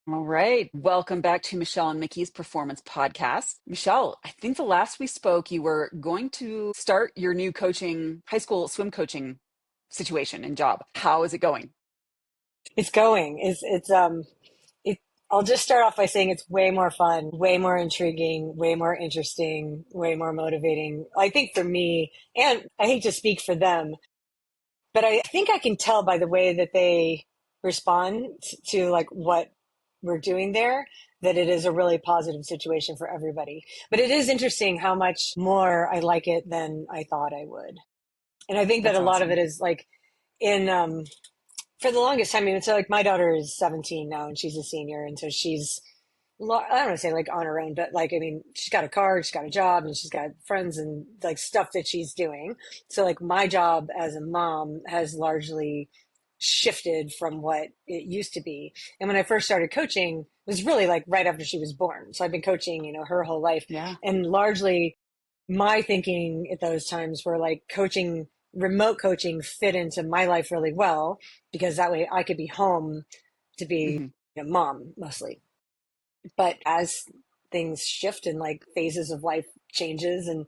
All right. Welcome back to Michelle and Mickey's Performance Podcast. Michelle, I think the last we spoke, you were going to start your new coaching, high school swim coaching situation and job. How is it going? It's going. It, I'll just start off by saying it's way more fun, way more intriguing, way more interesting, way more motivating. I think for me, and I hate to speak for them, but I think I can tell by the way that they respond to like what we're doing there that it is a really positive situation for everybody. But it is interesting how much more I like it than I thought I would. And I think that That's a lot of it awesome. is like in for the longest time, so like my daughter is 17 now and she's a senior. And so I don't want to say like on her own, but like, I mean, she's got a car, she's got a job, and she's got friends and like stuff that she's doing. So like my job as a mom has largely shifted from what it used to be. And when I first started coaching, it was really like right after she was born. So I've been coaching, her whole life. Yeah. And largely my thinking at those times were like remote coaching fit into my life really well because that way I could be home to be Hmm. a mom mostly. But as things shift and like phases of life changes, and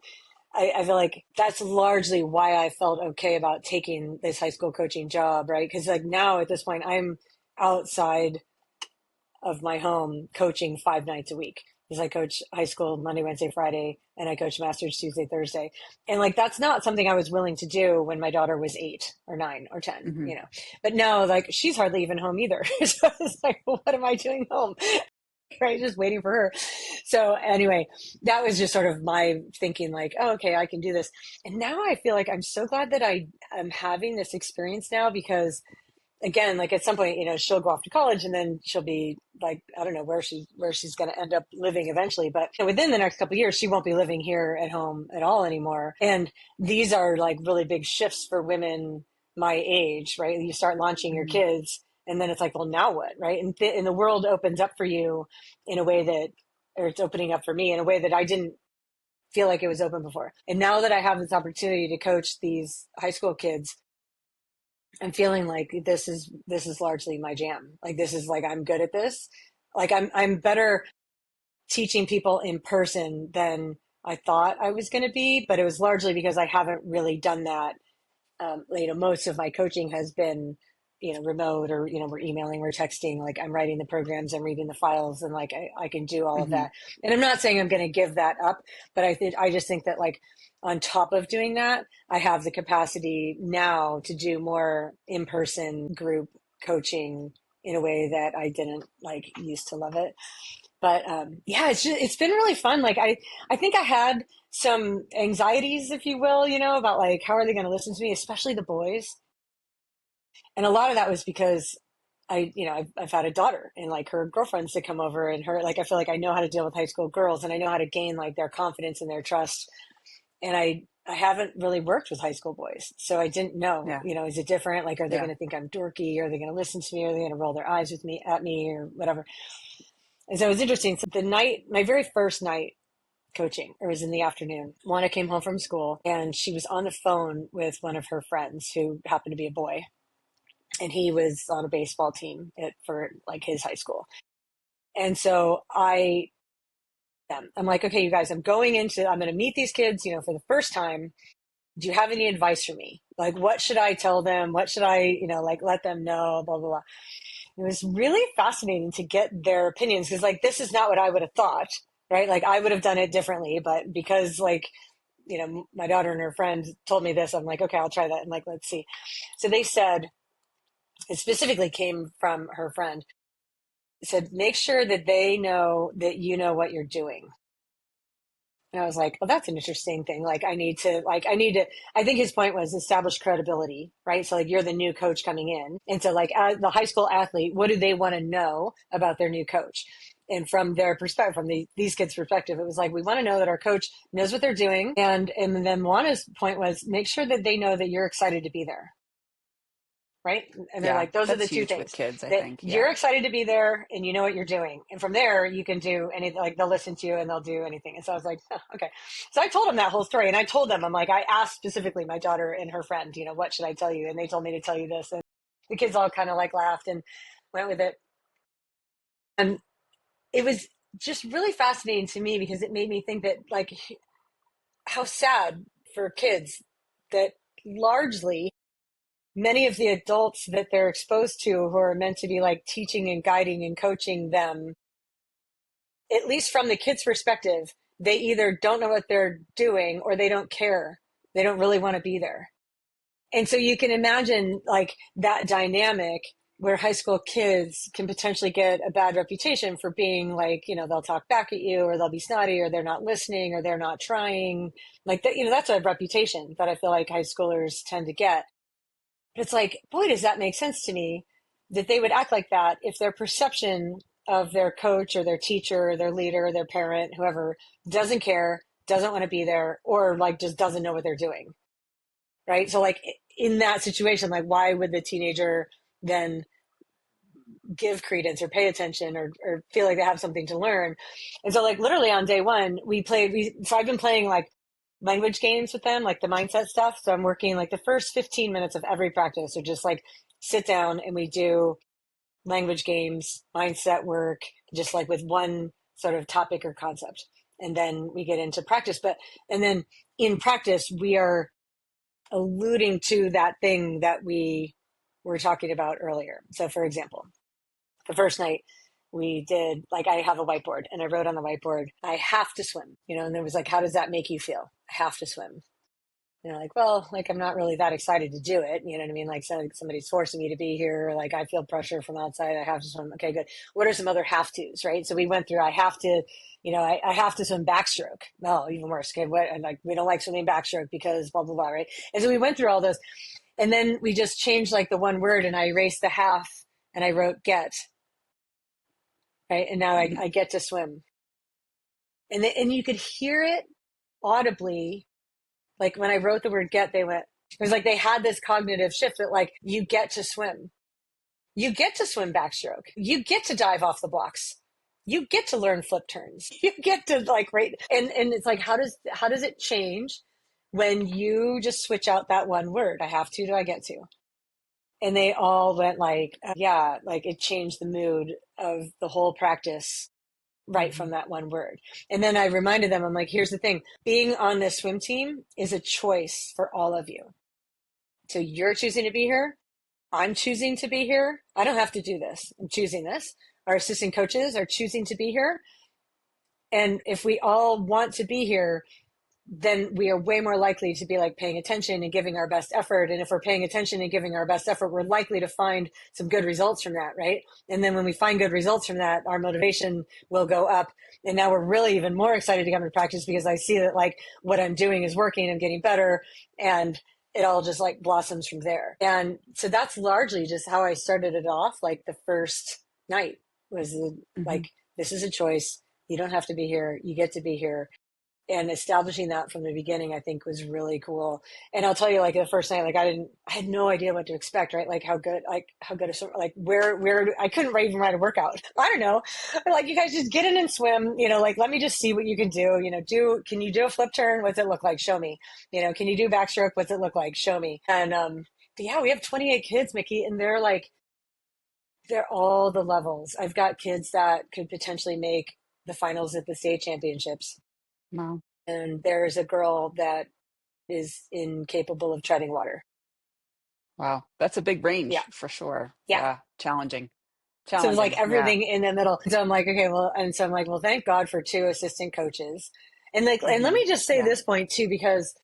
I feel like that's largely why I felt okay about taking this high school coaching job, right? Because like now at this point, I'm outside of my home coaching 5 nights a week because I coach high school Monday, Wednesday, Friday, and I coach masters Tuesday, Thursday. And like that's not something I was willing to do when my daughter was 8 or 9 or 10, Hmm. But now like she's hardly even home either. So it's like, well, what am I doing home? Right, just waiting for her. So anyway, that was just sort of my thinking like, oh, okay, I can do this. And now I feel like I'm so glad that I am having this experience now because again, like at some point, she'll go off to college and then she'll be like, I don't know where she's going to end up living eventually, but within the next couple of years, she won't be living here at home at all anymore. And these are like really big shifts for women my age, right? You start launching your Hmm. kids and then it's like, well, now what, right? And the world opens up for you in a way that, or it's opening up for me in a way that I didn't feel like it was open before. And now that I have this opportunity to coach these high school kids, I'm feeling like this is largely my jam. Like this is like I'm good at this. Like I'm better teaching people in person than I thought I was going to be, but it was largely because I haven't really done that. Most of my coaching has been, remote or, we're emailing, we're texting, like I'm writing the programs, I'm reading the files and like I can do all of Hmm. that. And I'm not saying I'm going to give that up, but I just think that like on top of doing that, I have the capacity now to do more in-person group coaching in a way that I didn't like used to love it. But yeah, it's been really fun. Like I think I had some anxieties, if you will, about like how are they going to listen to me, especially the boys. And a lot of that was because I've had a daughter and like her girlfriends to come over and her like I feel like I know how to deal with high school girls and I know how to gain like their confidence and their trust. And I haven't really worked with high school boys, so I didn't know. Yeah. Is it different? Like, are they Yeah. going to think I'm dorky? Are they going to listen to me? Are they going to roll their eyes with me at me or whatever? And so it was interesting. So my very first night coaching, it was in the afternoon. Juana came home from school and she was on the phone with one of her friends who happened to be a boy. And he was on a baseball team for like his high school. And so I'm like, okay, you guys, I'm going to meet these kids, for the first time. Do you have any advice for me? Like, what should I tell them? What should I, like let them know? Blah, blah, blah. It was really fascinating to get their opinions because, like, this is not what I would have thought, right? Like, I would have done it differently, but because, like, my daughter and her friend told me this, I'm like, okay, I'll try that. And, like, let's see. So they said, it specifically came from her friend, it said, make sure that they know that you know what you're doing. And I was like, well, that's an interesting thing. Like, I think his point was establish credibility, right? So, like, you're the new coach coming in. And so, like, as the high school athlete, what do they want to know about their new coach? And from their perspective, from these kids' perspective, it was like, we want to know that our coach knows what they're doing. And then Juana's point was make sure that they know that you're excited to be there, right? And they're Yeah. like, those are That's the two huge with things kids, I that think. Yeah. you're excited to be there and you know what you're doing. And from there, you can do anything, like they'll listen to you and they'll do anything. And so I was like, oh, okay. So I told them that whole story and I told them, I'm like, I asked specifically my daughter and her friend, what should I tell you? And they told me to tell you this. And the kids all kind of like laughed and went with it. And it was just really fascinating to me because it made me think that, like, how sad for kids that largely many of the adults that they're exposed to who are meant to be like teaching and guiding and coaching them, at least from the kids' perspective, they either don't know what they're doing or they don't care. They don't really want to be there. And so you can imagine like that dynamic where high school kids can potentially get a bad reputation for being like, they'll talk back at you, or they'll be snotty, or they're not listening, or they're not trying. Like that, that's a reputation that I feel like high schoolers tend to get. But it's like, boy, does that make sense to me that they would act like that if their perception of their coach or their teacher or their leader or their parent, whoever, doesn't care, doesn't want to be there, or like just doesn't know what they're doing. Right. So like in that situation, like why would the teenager then give credence or pay attention or feel like they have something to learn? And so like literally on day one, so I've been playing like language games with them, like the mindset stuff. So I'm working like the first 15 minutes of every practice. So just like sit down and we do language games, mindset work, just like with one sort of topic or concept. And then we get into practice. And then in practice, we are alluding to that thing that we were talking about earlier. So for example, the first night we did, like, I have a whiteboard and I wrote on the whiteboard, I have to swim, and there was like, how does that make you feel? I have to swim. Like, well, like, I'm not really that excited to do it. You know what I mean? Like, somebody's forcing me to be here. Like, I feel pressure from outside. I have to swim. Okay, good. What are some other have tos, right? So we went through, I have to, I have to swim backstroke. No, even worse. Okay, what? And like, we don't like swimming backstroke because blah, blah, blah, right? And so we went through all those. And then we just changed like the one word and I erased the half and I wrote get, right? And now I get to swim. And you could hear it audibly. Like when I wrote the word get, it was like they had this cognitive shift that like, you get to swim. You get to swim backstroke. You get to dive off the blocks. You get to learn flip turns. You get to like, right. And it's like, how does it change when you just switch out that one word? I have to, do I get to? And they all went like, yeah, like it changed the mood of the whole practice right from that one word. And then I reminded them, I'm like, here's the thing, being on this swim team is a choice for all of you. So you're choosing to be here. I'm choosing to be here. I don't have to do this. I'm choosing this. Our assistant coaches are choosing to be here. And if we all want to be here, then we are way more likely to be like paying attention and giving our best effort. And if we're paying attention and giving our best effort, we're likely to find some good results from that, right? And then when we find good results from that, our motivation will go up. And now we're really even more excited to come to practice because I see that like what I'm doing is working, I'm getting better, and it all just like blossoms from there. And so that's largely just how I started it off. Like the first night was like, this is a choice. You don't have to be here. You get to be here. And establishing that from the beginning, I think was really cool. And I'll tell you, like the first night, like I had no idea what to expect, right? Like how good a swim, like where I couldn't even write a workout. I don't know. Like, you guys just get in and swim, like, let me just see what you can do. Can you do a flip turn? What's it look like? Show me. Can you do backstroke? What's it look like? Show me. And, but yeah, we have 28 kids, Mikki, and they're all the levels. I've got kids that could potentially make the finals at the state championships. Wow. And there's a girl that is incapable of treading water. Wow. That's a big Yeah. range for sure. Yeah. Yeah. Challenging. So it's like Challenging. Yeah. everything in the middle. So I'm like, okay, well, and so I'm like, well, thank God for two assistant coaches. And like, and let me just say Yeah. this point too, because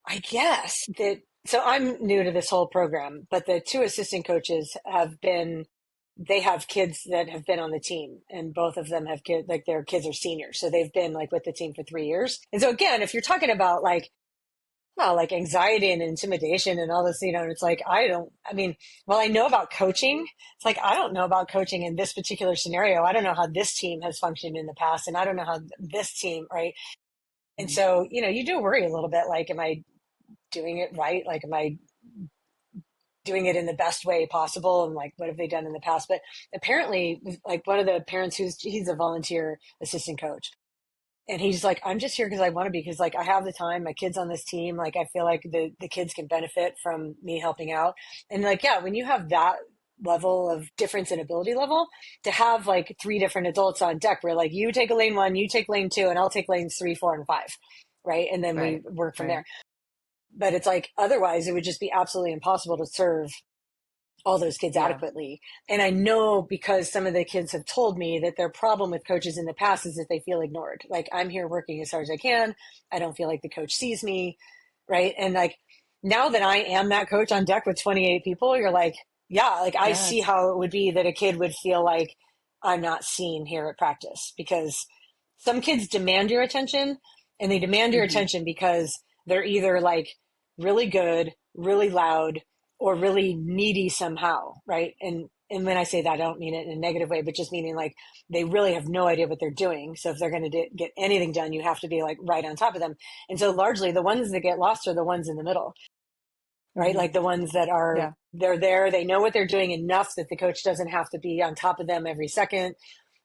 I guess that, so I'm new to this whole program, but the two assistant coaches they have kids that have been on the team, and both of them have kids, like their kids are seniors. So they've been like with the team for 3 years. And so again, if you're talking about like, well, like anxiety and intimidation and all this, and it's like, well, I know about coaching. It's like, I don't know about coaching in this particular scenario. I don't know how this team has functioned in the past. And I don't know how this team, right. And so, you do worry a little bit, like, am I doing it right? Like, am I doing it in the best way possible? And like, what have they done in the past? But apparently, like, one of the parents he's a volunteer assistant coach. And he's like, I'm just here because I want to be, because like I have the time, my kid's on this team. Like, I feel like the kids can benefit from me helping out. And like, yeah, when you have that level of difference in ability level, to have like three different adults on deck where like you take a lane one, you take lane two, and I'll take lanes three, four, and five. Right. And then we Right. work from there. Right. But it's like, otherwise it would just be absolutely impossible to serve all those kids Yeah. adequately. And I know, because some of the kids have told me that their problem with coaches in the past is that they feel ignored. Like, I'm here working as hard as I can. I don't feel like the coach sees me. Right. And like, now that I am that coach on deck with 28 people, you're like, yeah, like I see Yes. how it would be that a kid would feel like I'm not seen here at practice, because some kids demand your attention, and they demand your Hmm. attention because they're either like really good, really loud, or really needy somehow, right? And when I say that, I don't mean it in a negative way, but just meaning like they really have no idea what they're doing. So if they're going to get anything done, you have to be like right on top of them. And so largely the ones that get lost are the ones in the middle, right? Hmm. Like the ones that are, Yeah. they're there, they know what they're doing enough that the coach doesn't have to be on top of them every second.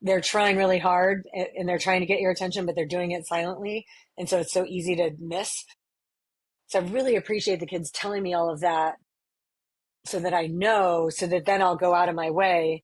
They're trying really hard and they're trying to get your attention, but they're doing it silently. And so it's so easy to miss. So I really appreciate the kids telling me all of that, so that I know, so that then I'll go out of my way.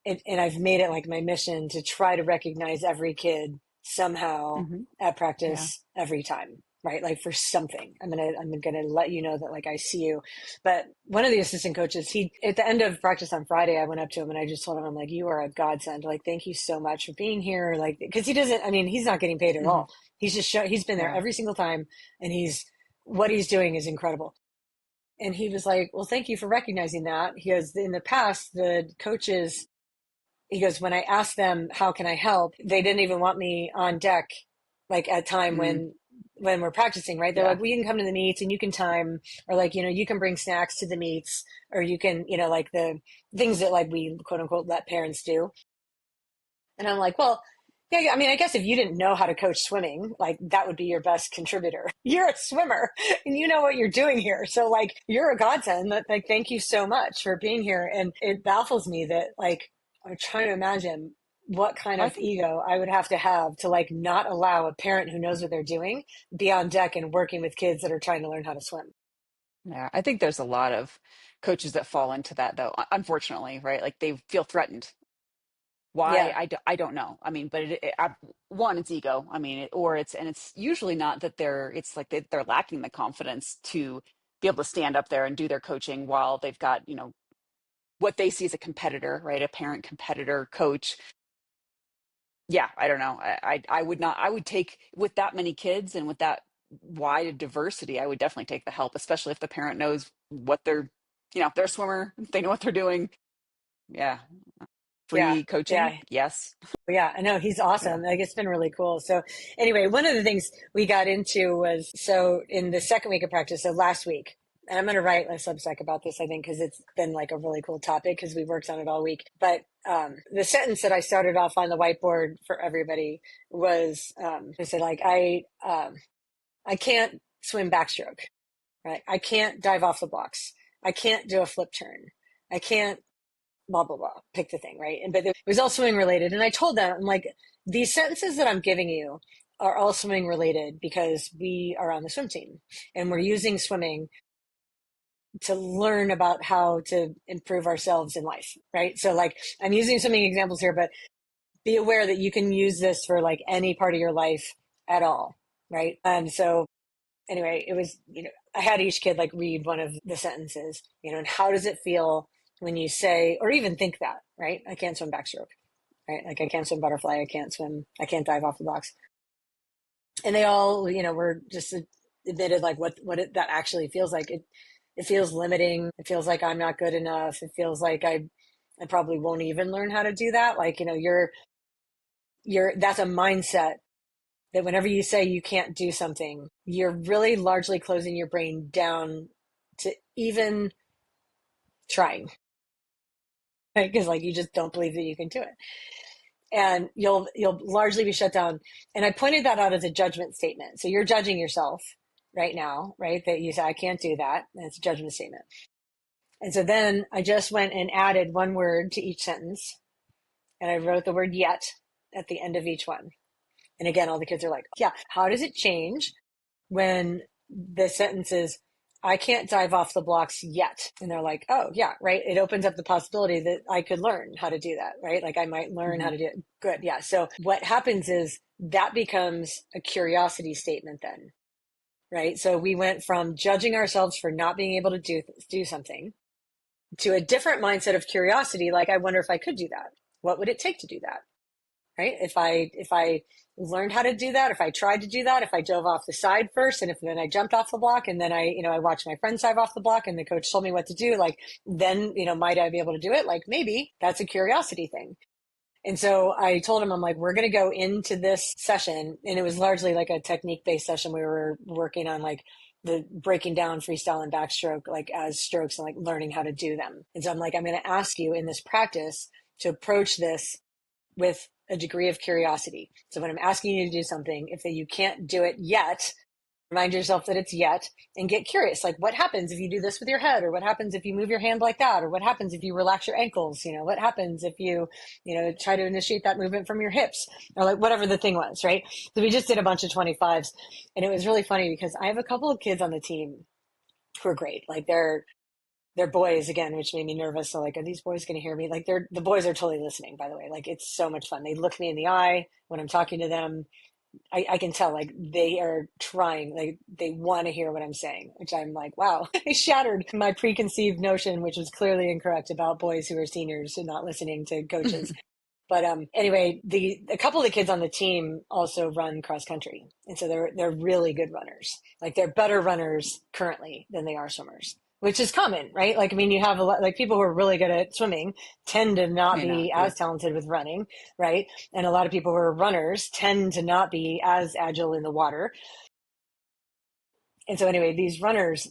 And I've made it like my mission to try to recognize every kid somehow Hmm. at Yeah. practice every time, right? Like for something, I'm gonna let you know that like I see you. But one of the assistant coaches, he, at the end of practice on Friday, I went up to him and I just told him, I'm like, you are a godsend. Like, thank you so much for being here. Like, because he doesn't, I mean, he's not getting paid at Hmm. all. He's been there Yeah. every single time, and what he's doing is incredible. And he was like, well, thank you for recognizing that. He goes, in the past, the coaches, he goes, when I asked them, how can I help? They didn't even want me on deck, like at time Mm. when we're practicing, right? They're like, Yeah. well, you can come to the meets and you can time, or like, you can bring snacks to the meets, or you can, like the things that like we quote unquote let parents do. And I'm like, well, yeah, I mean, I guess if you didn't know how to coach swimming, like that would be your best contributor. You're a swimmer and you know what you're doing here. So like you're a godsend. Like, thank you so much for being here. And it baffles me that like I'm trying to imagine what kind Well, I of think, ego I would have to like not allow a parent who knows what they're doing be on deck and working with kids that are trying to learn how to swim. yeah, I think there's a lot of coaches that fall into that though, unfortunately, right? Like they feel threatened. Why? Yeah. I don't know. I mean, but one, it's ego. I mean, or and it's usually not that it's like they're lacking the confidence to be able to stand up there and do their coaching while they've got, what they see as a competitor, right? A parent, competitor, coach. Yeah, I don't know. I would not, I would take, with that many kids and with that wide of diversity, I would definitely take the help, especially if the parent knows what if they're a swimmer, they know what they're doing. Yeah. Yeah. Free coaching. Yeah. Yes. Yeah, I know he's Yeah. awesome. Like, it's been really cool. So anyway, one of the things we got into was, so in the second week of practice, so last week, and I'm going to write a Substack about this, I think, because it's been like a really cool topic because we worked on it all week. But the sentence that I started off on the whiteboard for everybody was, I said like, I can't swim backstroke, right? I can't dive off the blocks. I can't do a flip turn. I can't blah blah blah, pick the thing, right? And but it was all swimming related, and I told them, I'm like, these sentences that I'm giving you are all swimming related because we are on the swim team and we're using swimming to learn about how to improve ourselves in life, right? So like, I'm using swimming examples here, but be aware that you can use this for like any part of your life at all, right? And so anyway, it was, I had each kid like read one of the sentences, and how does it feel when you say or even think that, right? I can't swim backstroke, right? Like I can't swim butterfly, I can't dive off the blocks. And they all, were just admitted like that actually feels like. It feels limiting. It feels like I'm not good enough. It feels like I probably won't even learn how to do that. Like, that's a mindset that whenever you say you can't do something, you're really largely closing your brain down to even trying, right? Because like you just don't believe that you can do it, and you'll largely be shut down. And I pointed that out as a judgment statement. So you're judging yourself right now, right? That you say I can't do that, and it's a judgment statement. And so then I just went and added one word to each sentence, and I wrote the word yet at the end of each one. And again, all the kids are like, yeah, how does it change when the sentence is, I can't dive off the blocks yet. And they're like, oh, yeah, right. It opens up the possibility that I could learn how to do that, right? Like I might learn how Hmm. to do it. Good. Yeah. So what happens is that becomes a curiosity statement then, right? So we went from judging ourselves for not being able to do something to a different mindset of curiosity. Like, I wonder if I could do that. What would it take to do that? Right? If I learned how to do that, if I tried to do that, if I dove off the side first, and if then I jumped off the block, and then I watched my friends dive off the block, and the coach told me what to do, like then might I be able to do it? Like maybe that's a curiosity thing. And so I told him, I'm like, we're going to go into this session, and it was largely like a technique based session. We were working on like the breaking down freestyle and backstroke like as strokes and like learning how to do them. And so I'm like, I'm going to ask you in this practice to approach this with a degree of curiosity. So when I'm asking you to do something, if you can't do it yet, remind yourself that it's yet and get curious. Like what happens if you do this with your head, or what happens if you move your hand like that, or what happens if you relax your ankles? What happens if try to initiate that movement from your hips, or like whatever the thing was, right? So we just did a bunch of 25s, and it was really funny because I have a couple of kids on the team who are great. Like they're boys again, which made me nervous. So like, are these boys going to hear me? Like the boys are totally listening, by the way. Like it's so much fun. They look me in the eye when I'm talking to them. I can tell like they are trying, like they want to hear what I'm saying, which I'm like, wow, I shattered my preconceived notion, which was clearly incorrect about boys who are seniors and not listening to coaches. But anyway, a couple of the kids on the team also run cross country, and so they're really good runners. Like they're better runners currently than they are swimmers, which is common, right? Like I mean, you have a lot like people who are really good at swimming tend to not May be not as be. talented with running, right? And a lot of people who are runners tend to not be as agile in the water. And so anyway, these runners,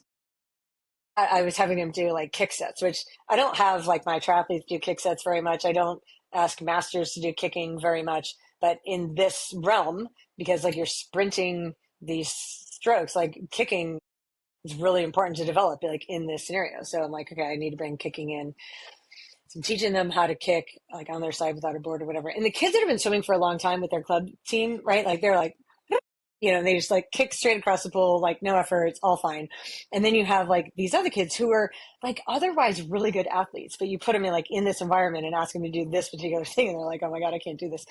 I was having them do like kick sets, which I don't have like my triathletes do kick sets very much. I don't ask masters to do kicking very much, but in this realm, because like you're sprinting these strokes, like kicking is really important to develop like in this scenario. So I'm like, okay, I need to bring kicking in. So I'm teaching them how to kick like on their side without a board or whatever. And the kids that have been swimming for a long time with their club team, right? Like they're like, and they just like kick straight across the pool, like no effort, it's all fine. And then you have like these other kids who are like otherwise really good athletes, but you put them in like in this environment and ask them to do this particular thing, and they're like, oh my god, I can't do this.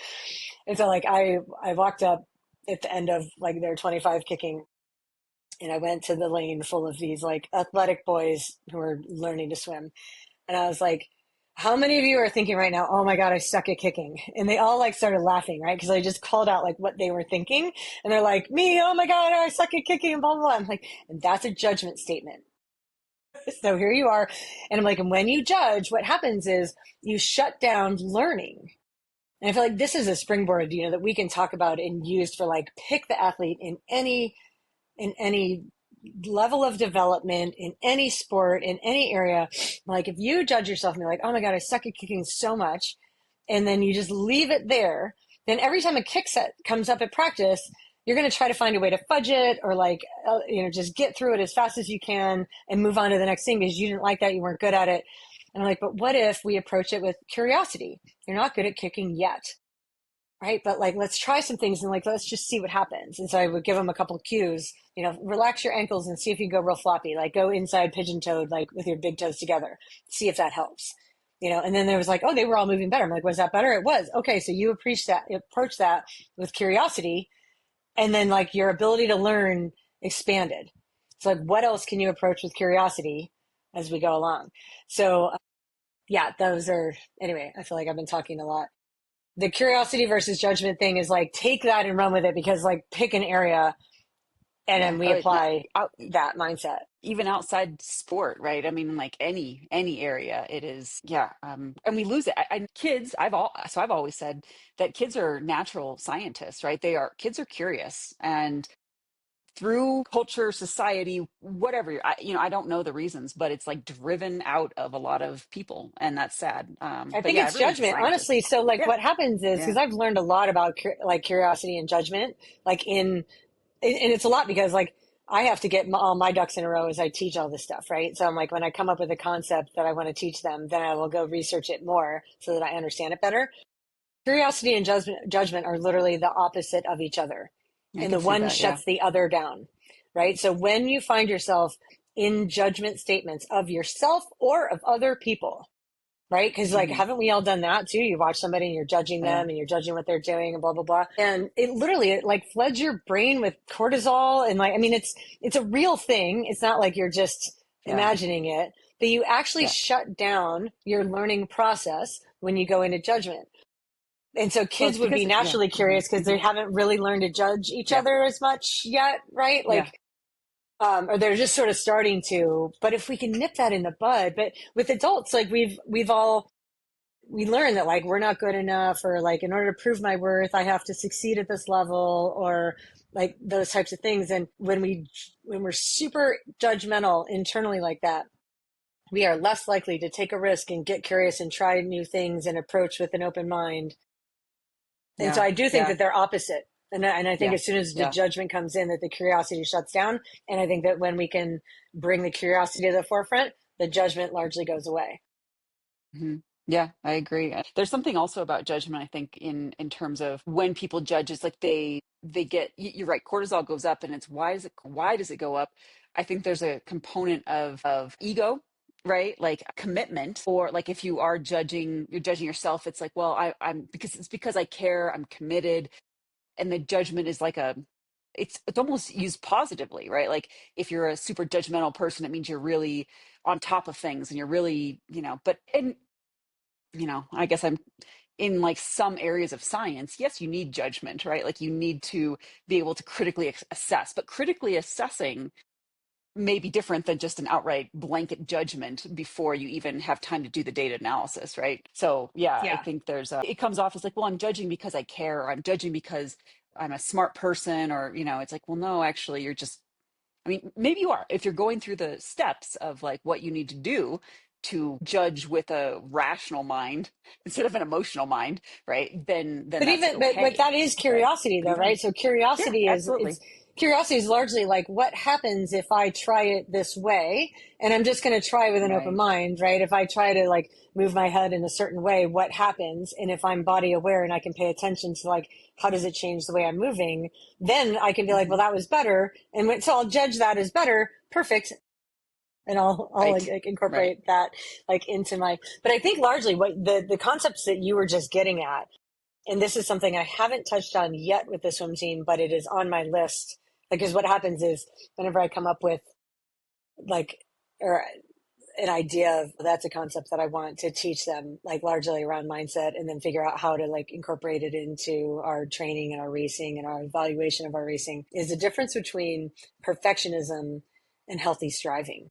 And so like I walked up at the end of like their 25 kicking, and I went to the lane full of these like athletic boys who are learning to swim, and I was like, how many of you are thinking right now, oh my God, I suck at kicking? And they all like started laughing, right? Because I just called out like what they were thinking. And they're like, me, oh my God, I suck at kicking and blah, blah, blah. I'm like, and that's a judgment statement. So here you are. And I'm like, and when you judge, what happens is you shut down learning. And I feel like this is a springboard, that we can talk about and use for like pick the athlete in any level of development, in any sport, in any area. Like if you judge yourself and you're like, oh my God, I suck at kicking so much, and then you just leave it there, then every time a kick set comes up at practice, you're going to try to find a way to fudge it, or like, just get through it as fast as you can and move on to the next thing because you didn't like that, you weren't good at it. And I'm like, but what if we approach it with curiosity? You're not good at kicking yet, right? But like, let's try some things and like, let's just see what happens. And so I would give them a couple of cues, relax your ankles and see if you can go real floppy, like go inside pigeon toed, like with your big toes together, see if that helps, and then there was like, oh, they were all moving better. I'm like, was that better? It was. Okay. So you approach that with curiosity, and then like your ability to learn expanded. So like, what else can you approach with curiosity as we go along? So yeah, anyway, I feel like I've been talking a lot. The curiosity versus judgment thing is like take that and run with it, because like pick an area and then Yeah. we apply that mindset. Even outside sport, right? I mean, like any area, it is, yeah. And we lose it. Kids, I've always said that kids are natural scientists, right? Kids are curious, and through culture, society, whatever, I don't know the reasons, but it's like driven out of a lot of people, and that's sad. I But think yeah, it's everyone's a judgment, honestly. scientist. So like Yeah, what happens is, because yeah. I've learned a lot about like curiosity and judgment, like and it's a lot because like I have to get all my ducks in a row as I teach all this stuff, right? So I'm like, when I come up with a concept that I want to teach them, then I will go research it more so that I understand it better. Curiosity and judgment are literally the opposite of each other. I And the could see one that. Yeah. shuts the other down, right? So when you find yourself in judgment statements of yourself or of other people. Right? Because like, Hmm. haven't we all done that too? You watch somebody and you're judging Oh, yeah. them and you're judging what they're doing and blah, blah, blah. And it literally, it like floods your brain with cortisol. And like, I mean, it's a real thing. It's not like you're just Yeah. imagining it, but you actually Yeah. shut down your learning process when you go into judgment. And so Well, kids it's would be because, yeah. naturally Hmm. curious because Hmm. they haven't really learned to judge each Yeah. other as much yet, right? Yeah. Like, or they're just sort of starting to. But if we can nip that in the bud, but with adults, like we've all we learn that like we're not good enough, or like in order to prove my worth I have to succeed at this level, or like those types of things. And when we're super judgmental internally like that, we are less likely to take a risk and get curious and try new things and approach with an open mind. And so Yeah. I do think Yeah. that they're opposite. And I think Yeah. as soon as the Yeah. judgment comes in, that the curiosity shuts down. And I think that when we can bring the curiosity to the forefront, the judgment largely goes away. Mhm. Yeah, I agree. There's something also about judgment, I think, in terms of when people judge, it's like they get you're right, cortisol goes up and it's why does it go up? I think there's a component of ego, right? Like commitment, or like if you are judging, you're judging yourself, it's like, well, I'm because I care, I'm committed, and the judgment is like a it's almost used positively, right? Like if you're a super judgmental person, it means you're really on top of things and you're really, but and I guess I'm in like some areas of science, yes, you need judgment, right? Like you need to be able to critically assess, but critically assessing may be different than just an outright blanket judgment before you even have time to do the data analysis, right? So, yeah, I Yeah. think it comes off as like, well, I'm judging because I care, or I'm judging because I'm a smart person, or, it's like, well, no, actually, you're just I mean, maybe you are. If you're going through the steps of like what you need to do to judge with a rational mind instead of an emotional mind, right? Then But that's even but okay. that is But curiosity though, even right? So yeah, curiosity is absolutely. it's curiosity is largely like, what happens if I try it this way? And I'm just going to try with an open Right. mind, right? If I try to like move my head in a certain way, what happens? And if I'm body aware and I can pay attention to like, how does it change the way I'm moving? Then I can be like, well, Hmm. that was better. So I'll judge that as better. Perfect. And I'll Right. like Right. incorporate that like into my, but I think largely what the concepts that you were just getting at, and this is something I haven't touched on yet with the swim team, but it is on my list. Because what happens is whenever I come up with like, or an idea of that's a concept that I want to teach them, like largely around mindset, and then figure out how to like incorporate it into our training and our racing and our evaluation of our racing, is the difference between perfectionism and healthy striving.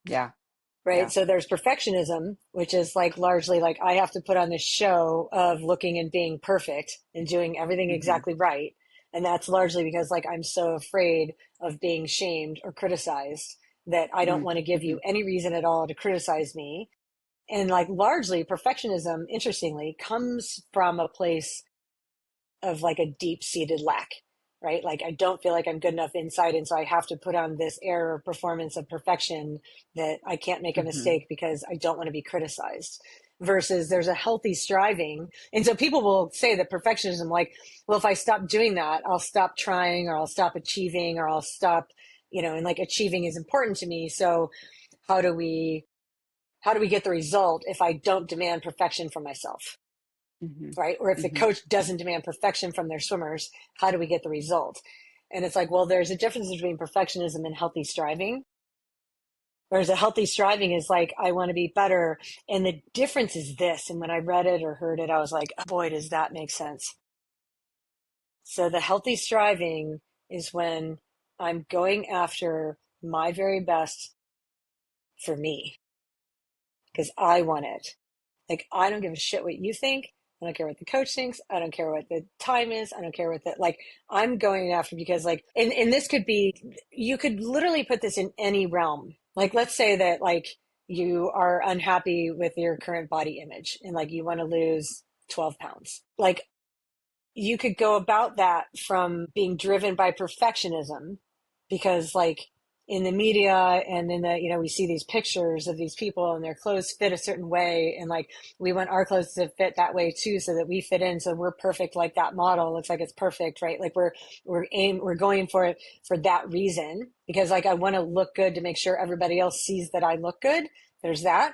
Yeah. Right. Yeah. So there's perfectionism, which is like largely like I have to put on this show of looking and being perfect and doing everything Hmm. exactly right. And that's largely because like I'm so afraid of being shamed or criticized that I don't want to give Hmm. you any reason at all to criticize me. And like largely perfectionism, interestingly, comes from a place of like a deep seated lack, right? Like I don't feel like I'm good enough inside. And so I have to put on this air of performance of perfection that I can't make a Hmm. mistake because I don't want to be criticized. Versus there's a healthy striving. And so people will say that perfectionism, like, well, if I stop doing that, I'll stop trying, or I'll stop achieving, or I'll stop, and like achieving is important to me. So how do we, how do we get the result if I don't demand perfection from myself? Hmm. Right? Or if the Hmm. coach doesn't demand perfection from their swimmers, how do we get the result? And it's like, well, there's a difference between perfectionism and healthy striving. Whereas a healthy striving is like, I want to be better. And the difference is this. And when I read it or heard it, I was like, oh, boy, does that make sense. So the healthy striving is when I'm going after my very best for me because I want it. Like, I don't give a shit what you think. I don't care what the coach thinks. I don't care what the time is. I don't care what the, like, I'm going after because, like, and this could be, you could literally put this in any realm. Like, let's say that, like, you are unhappy with your current body image and, like, you want to lose 12 pounds. Like, you could go about that from being driven by perfectionism because, like, in the media and in the, we see these pictures of these people and their clothes fit a certain way. And like, we want our clothes to fit that way too, so that we fit in. So we're perfect. Like that model looks like it's perfect, right? Like we're going for it for that reason, because like, I want to look good to make sure everybody else sees that I look good. There's that.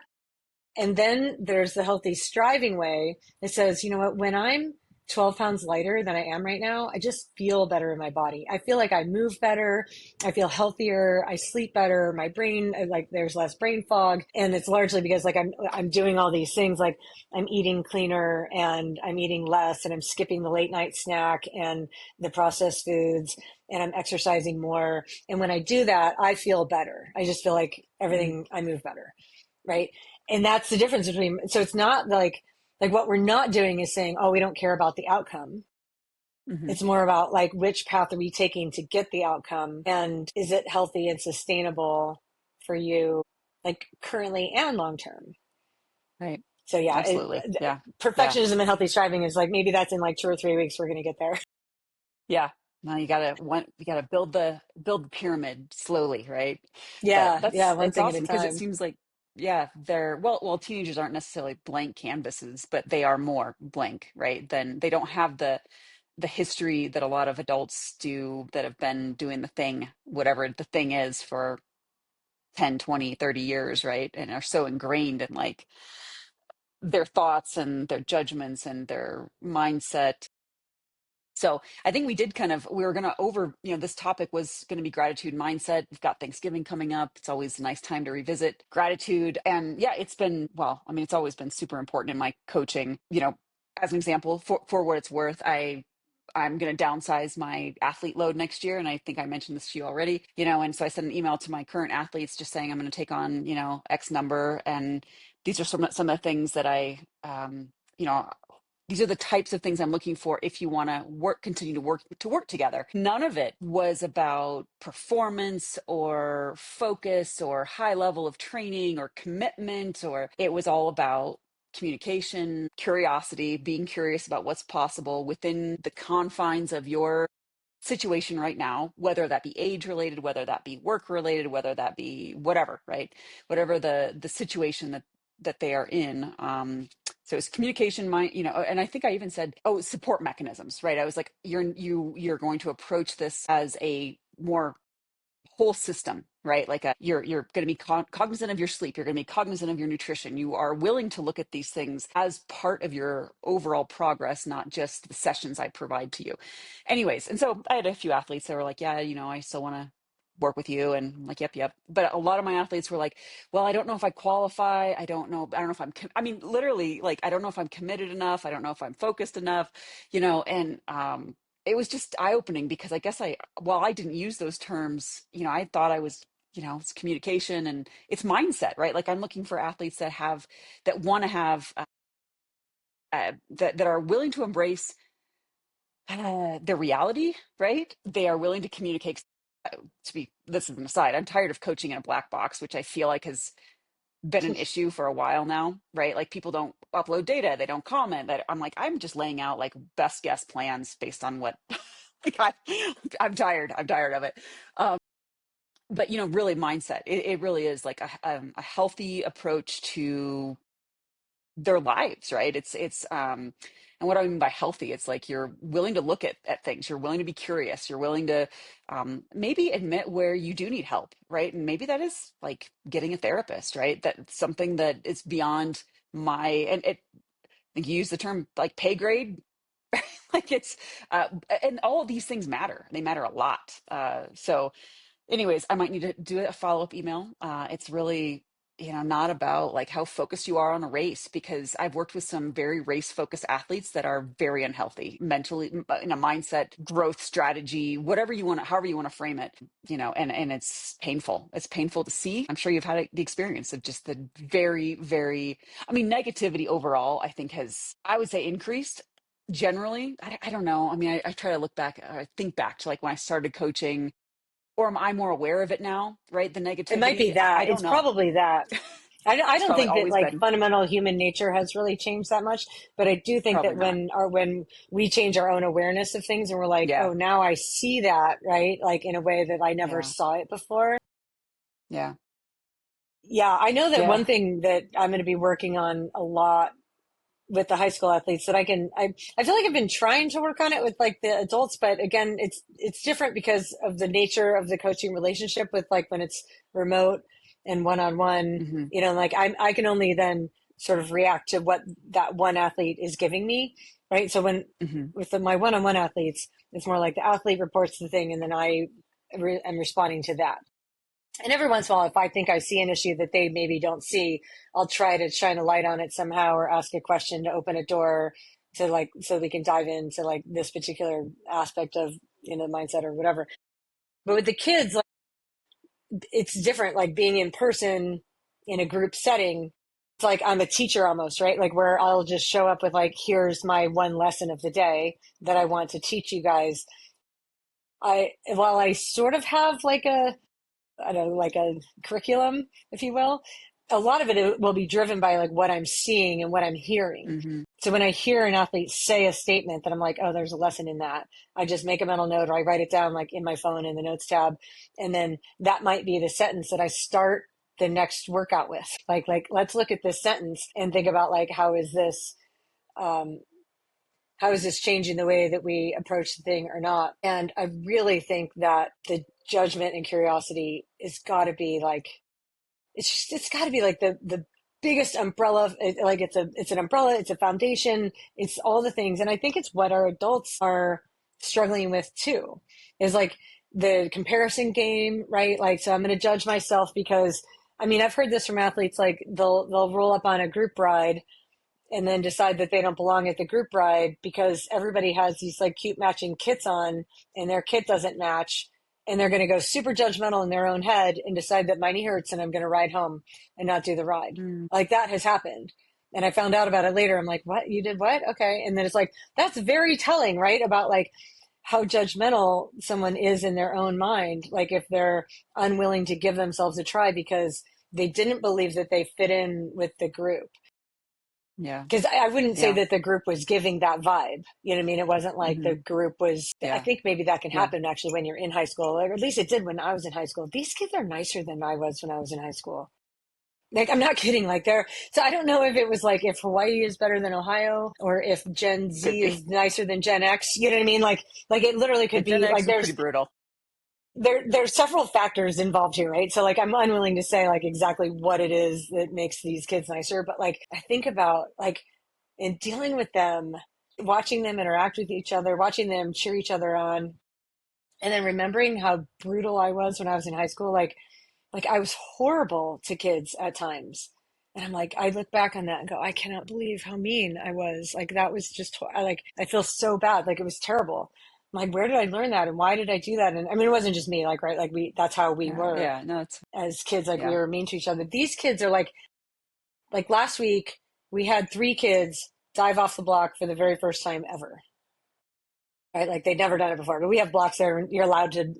And then there's the healthy striving way that says, you know what, when I'm 12 pounds lighter than I am right now, I just feel better in my body. I feel like I move better. I feel healthier. I sleep better. My brain, like there's less brain fog. And it's largely because like I'm doing all these things. Like I'm eating cleaner and I'm eating less and I'm skipping the late night snack and the processed foods and I'm exercising more. And when I do that, I feel better. I just feel like Mm-hmm. everything, I move better. Right. And that's the difference between, so it's not like what we're not doing is saying, oh, we don't care about the outcome. Mm-hmm. It's more about like, which path are we taking to get the outcome? And is it healthy and sustainable for you, like currently and long term? Right. So yeah, Absolutely. Yeah. Yeah. perfectionism and healthy striving is like, maybe that's in like 2 or 3 weeks, we're going to get there. Yeah. Now you gotta build the pyramid slowly, right? But Yeah. Yeah. One it's thing at a awesome because it time. seems like, yeah, they're well, teenagers aren't necessarily blank canvases, but they are more blank, right? Then they don't have the history that a lot of adults do that have been doing the thing, whatever the thing is, for 10, 20, 30 years, right? And are so ingrained in like their thoughts and their judgments and their mindset. So I think we did we were going to this topic was going to be gratitude mindset. We've got Thanksgiving coming up. It's always a nice time to revisit gratitude. And yeah, it's always been super important in my coaching. As an example, for what it's worth, I'm going to downsize my athlete load next year. And I think I mentioned this to you already, and so I sent an email to my current athletes just saying I'm going to take on, X number. And these are some of the things that you know, these are the types of things I'm looking for if you want to continue to work together. None of it was about performance or focus or high level of training or commitment, or it was all about communication, curiosity, being curious about what's possible within the confines of your situation right now, whether that be age related, whether that be work related, whether that be whatever, right? Whatever the situation that they are in. So it's communication, and I think I even said, oh, support mechanisms, right? I was like, you're going to approach this as a more whole system, right? Like you're going to be cognizant of your sleep. You're going to be cognizant of your nutrition. You are willing to look at these things as part of your overall progress, not just the sessions I provide to you. Anyways, and so I had a few athletes that were like, yeah, I still want to work with you. And I'm like, yep. But a lot of my athletes were like, well, I don't know if I qualify. I don't know if literally, like, I don't know if I'm committed enough. I don't know if I'm focused enough, and, it was just eye-opening because I guess while I didn't use those terms, I thought I was, it's communication and it's mindset, right? Like I'm looking for athletes that want to have, that are willing to embrace their reality, right? They are willing to communicate. This is an aside. I'm tired of coaching in a black box, which I feel like has been an issue for a while now, right? Like people don't upload data, they don't comment. That I'm like, I'm just laying out like best guess plans based on what like I'm tired. I'm tired of it. But really mindset. It really is like a healthy approach to their lives, right? And what I mean by healthy, it's like you're willing to look at things, you're willing to be curious, you're willing to maybe admit where you do need help, right? And maybe that is like getting a therapist, right? That's something that is beyond and I think you use the term like pay grade. Like it's and all of these things matter, they matter a lot. So anyways, I might need to do a follow-up email. It's really, not about like how focused you are on a race, because I've worked with some very race-focused athletes that are very unhealthy mentally, in a mindset, growth strategy, however you want to frame it, and it's painful. It's painful to see. I'm sure you've had the experience of just the very, very, I mean, negativity overall, I think I would say, increased. Generally, I don't know. I mean, I try to look back, I think back to like when I started coaching, or am I more aware of it now, right? The It might be negativity. I that. don't It's know. probably that. I It's don't probably think that always like been. fundamental human nature has really changed that much, but I do think Probably that not. when we change our own awareness of things and we're like, Yeah. oh, now I see that, right? Like in a way that I never Yeah. saw it before. Yeah. Yeah, I know that Yeah. one thing that I'm going to be working on a lot with the high school athletes that I feel like I've been trying to work on it with like the adults, but again, it's different because of the nature of the coaching relationship with like when it's remote and one on one, Hmm. like I can only then sort of react to what that one athlete is giving me, right? So when Hmm. with my one on one athletes, it's more like the athlete reports the thing and then am responding to that. And every once in a while, if I think I see an issue that they maybe don't see, I'll try to shine a light on it somehow or ask a question to open a door to like, so we can dive into like this particular aspect of, mindset or whatever. But with the kids, like, it's different, like being in person in a group setting. It's like I'm a teacher almost, right? Like where I'll just show up with like, here's my one lesson of the day that I want to teach you guys. While I sort of have like I don't know, like a curriculum, if you will. A lot of it will be driven by like what I'm seeing and what I'm hearing. Hmm. So when I hear an athlete say a statement that I'm like, oh, there's a lesson in that, I just make a mental note or I write it down like in my phone in the notes tab. And then that might be the sentence that I start the next workout with. Like let's look at this sentence and think about like um, how is this changing the way that we approach the thing or not? And I really think that the judgment and curiosity is got to be like it's got to be like the biggest umbrella. Like it's an umbrella, it's a foundation, it's all the things. And I think it's what our adults are struggling with too, is like the comparison game, right? Like, so I'm going to judge myself because I mean, I've heard this from athletes, like they'll roll up on a group ride and then decide that they don't belong at the group ride because everybody has these like cute matching kits on and their kit doesn't match. And they're going to go super judgmental in their own head and decide that my knee hurts and I'm going to ride home and not do the ride. Mm. Like that has happened. And I found out about it later. I'm like, what? You did what? Okay. And then it's like, that's very telling, right? About like how judgmental someone is in their own mind. Like if they're unwilling to give themselves a try because they didn't believe that they fit in with the group, Yeah. because I wouldn't say Yeah. that the group was giving that vibe. You know what I mean? It wasn't like the Hmm. group was, I Yeah. think maybe that can Yeah. happen actually when you're in high school, or at least it did when I was in high school. These kids are nicer than I was when I was in high school. Like, I'm not kidding. Like, so I don't know if it was like if Hawaii is better than Ohio or if Gen Could Z be. is nicer than Gen X. You know what I mean? Like it literally Yeah, could Gen be X like is pretty brutal. there's several factors involved here, right? So like I'm unwilling to say like exactly what it is that makes these kids nicer, but like I think about like in dealing with them, watching them interact with each other, watching them cheer each other on, and then remembering how brutal I was when I was in high school. Like I was horrible to kids at times. And I'm like, I look back on that and go, I cannot believe how mean I was. Like that was just, I feel so bad. Like it was terrible. I'm like, where did I learn that? And why did I do that? And I mean, it wasn't just me, like, right. Like that's how we Yeah. were Yeah. No, it's, as kids. Like we yeah. were mean to each other. These kids are like last week, we had 3 kids dive off the block for the very first time ever. Right? Like they'd never done it before, but we have blocks there and you're allowed to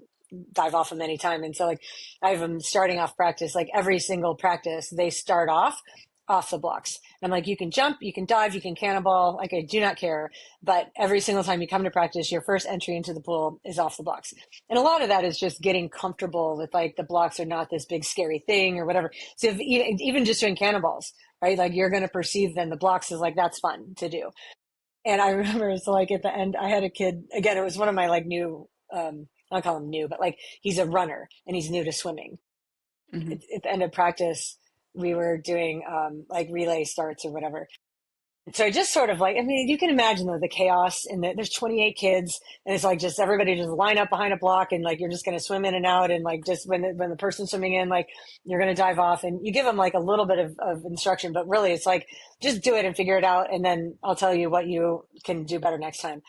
dive off them anytime. And so like I have them starting off practice, like every single practice, they start off the blocks. And I'm like, you can jump, you can dive, you can cannonball. Like I do not care. But every single time you come to practice, your first entry into the pool is off the blocks. And a lot of that is just getting comfortable with like the blocks are not this big scary thing or whatever. So if, even just doing cannonballs, right? Like you're going to perceive then the blocks is like, that's fun to do. And I remember, so like at the end, I had a kid, again, it was one of my like new, I don't call him new, but like he's a runner and he's new to swimming. Hmm. At the end of practice, we were doing like relay starts or whatever. So I just sort of like, I mean, you can imagine though, the chaos and there's 28 kids and it's like just everybody just line up behind a block and like you're just going to swim in and out. And like just when the person's swimming in, like you're going to dive off and you give them like a little bit of instruction, but really it's like just do it and figure it out. And then I'll tell you what you can do better next time.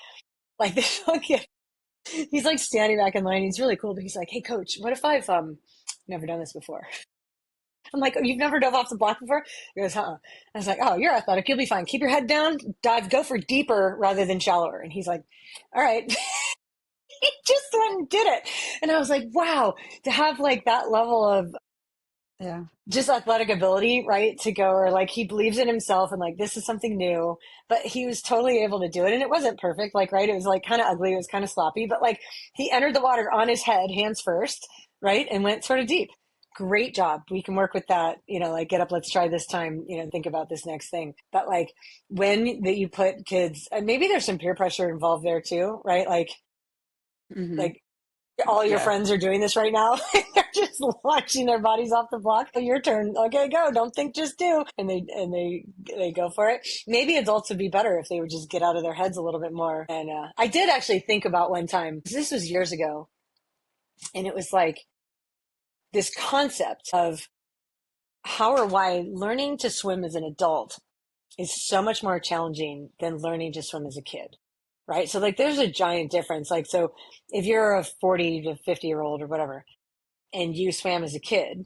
Like this one kid, he's like standing back in line. He's really cool, but he's like, hey coach, what if I've never done this before? I'm like, oh, you've never dove off the block before? He goes, huh. I was like, oh, you're athletic. You'll be fine. Keep your head down, dive, go for deeper rather than shallower. And he's like, all right. He just went and did it. And I was like, wow, to have like that level of Yeah. just athletic ability, right? To go, or like he believes in himself and like this is something new, but he was totally able to do it. And it wasn't perfect, like, right? It was like kind of ugly, it was kind of sloppy, but like he entered the water on his head, hands first, right? And went sort of deep. great job. We can work with that, like get up, let's try this time, think about this next thing. But like when that you put kids, and maybe there's some peer pressure involved there too, right? Hmm. Like all your Yeah. friends are doing this right now. They're just launching their bodies off the block. Your turn. Okay, go. Don't think, just do. And they go for it. Maybe adults would be better if they would just get out of their heads a little bit more. And I did actually think about one time. This was years ago, and it was like this concept of how or why learning to swim as an adult is so much more challenging than learning to swim as a kid. Right. So like there's a giant difference. Like, so if you're a 40 to 50-year-old or whatever, and you swam as a kid,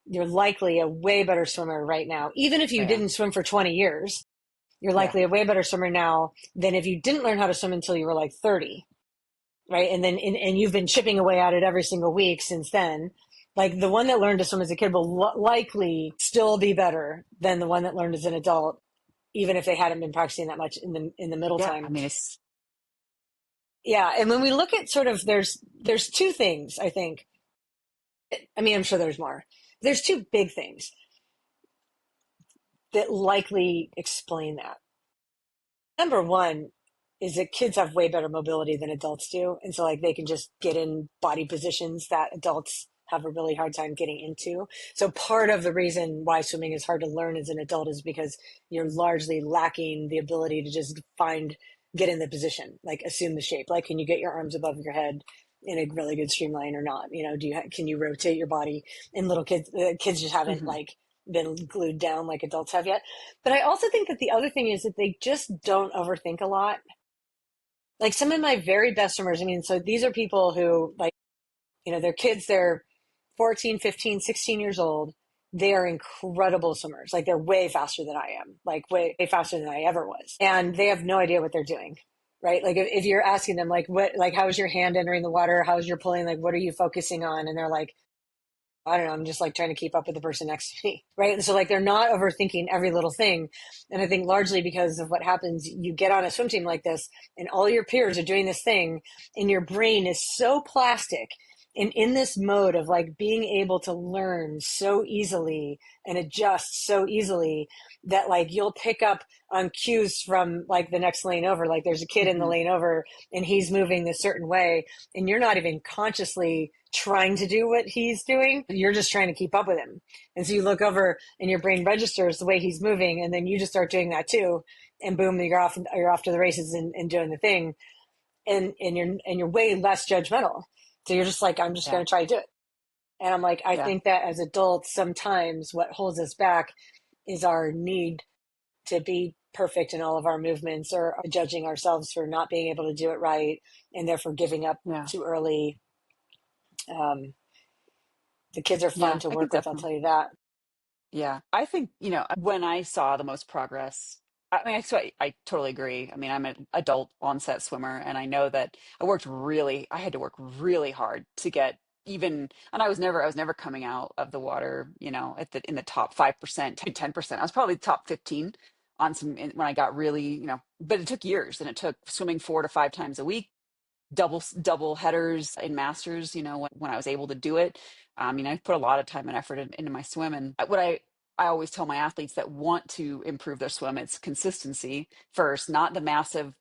you're likely a way better swimmer right now. Even if Oh, you yeah. didn't swim for 20 years, you're Yeah. likely a way better swimmer now than if you didn't learn how to swim until you were like 30, right? And you've been chipping away at it every single week since then. Like the one that learned to swim as a kid will likely still be better than the one that learned as an adult, even if they hadn't been practicing that much in the middle Yeah. time. I mean, it's, Yeah, and when we look at sort of there's two things I think. I mean, I'm sure there's more. There's two big things that likely explain that. Number one is that kids have way better mobility than adults do. And so like they can just get in body positions that adults have a really hard time getting into. So part of the reason why swimming is hard to learn as an adult is because you're largely lacking the ability to just get in the position, like assume the shape. Like, can you get your arms above your head in a really good streamline or not? Can you rotate your body? And little kids just haven't mhm. like been glued down like adults have yet. But I also think that the other thing is that they just don't overthink a lot. Like some of my very best swimmers, I mean, so these are people who like, their kids, they're 14, 15, 16 years old. They are incredible swimmers. Like they're way faster than I am, like way, way faster than I ever was. And they have no idea what they're doing. Right. Like if you're asking them, like, how's your hand entering the water? How's your pulling? Like, what are you focusing on? And they're like, I don't know, I'm just like trying to keep up with the person next to me. Right. And so like they're not overthinking every little thing. And I think largely because of what happens, you get on a swim team like this and all your peers are doing this thing and your brain is so plastic and in this mode of like being able to learn so easily and adjust so easily that like you'll pick up on cues from like the next lane over. Like there's a kid in the Mhm. lane over and he's moving this certain way and you're not even consciously trying to do what he's doing. You're just trying to keep up with him. And so you look over and your brain registers the way he's moving and then you just start doing that too. And boom, you're off to the races and doing the thing. And you're way less judgmental. So you're just like, I'm just Yeah. going to try to do it. And I'm like, I Yeah. think that as adults, sometimes what holds us back is our need to be perfect in all of our movements or judging ourselves for not being able to do it right and therefore giving up Yeah. too early. Um, the kids are fun Yeah. to I think work with, I'll definitely. tell you that. Yeah. I think, when I saw the most progress, I mean, I totally agree. I mean, I'm an adult onset swimmer, and I know that I had to work really hard to get even, and I was never coming out of the water, in the top 5% to 10%. I was probably top 15 on when I got really, but it took years and it took swimming 4 to 5 times a week, double headers in masters, when I was able to do it. I put a lot of time and effort into my swim. And what I always tell my athletes that want to improve their swim, it's consistency first, not the massive,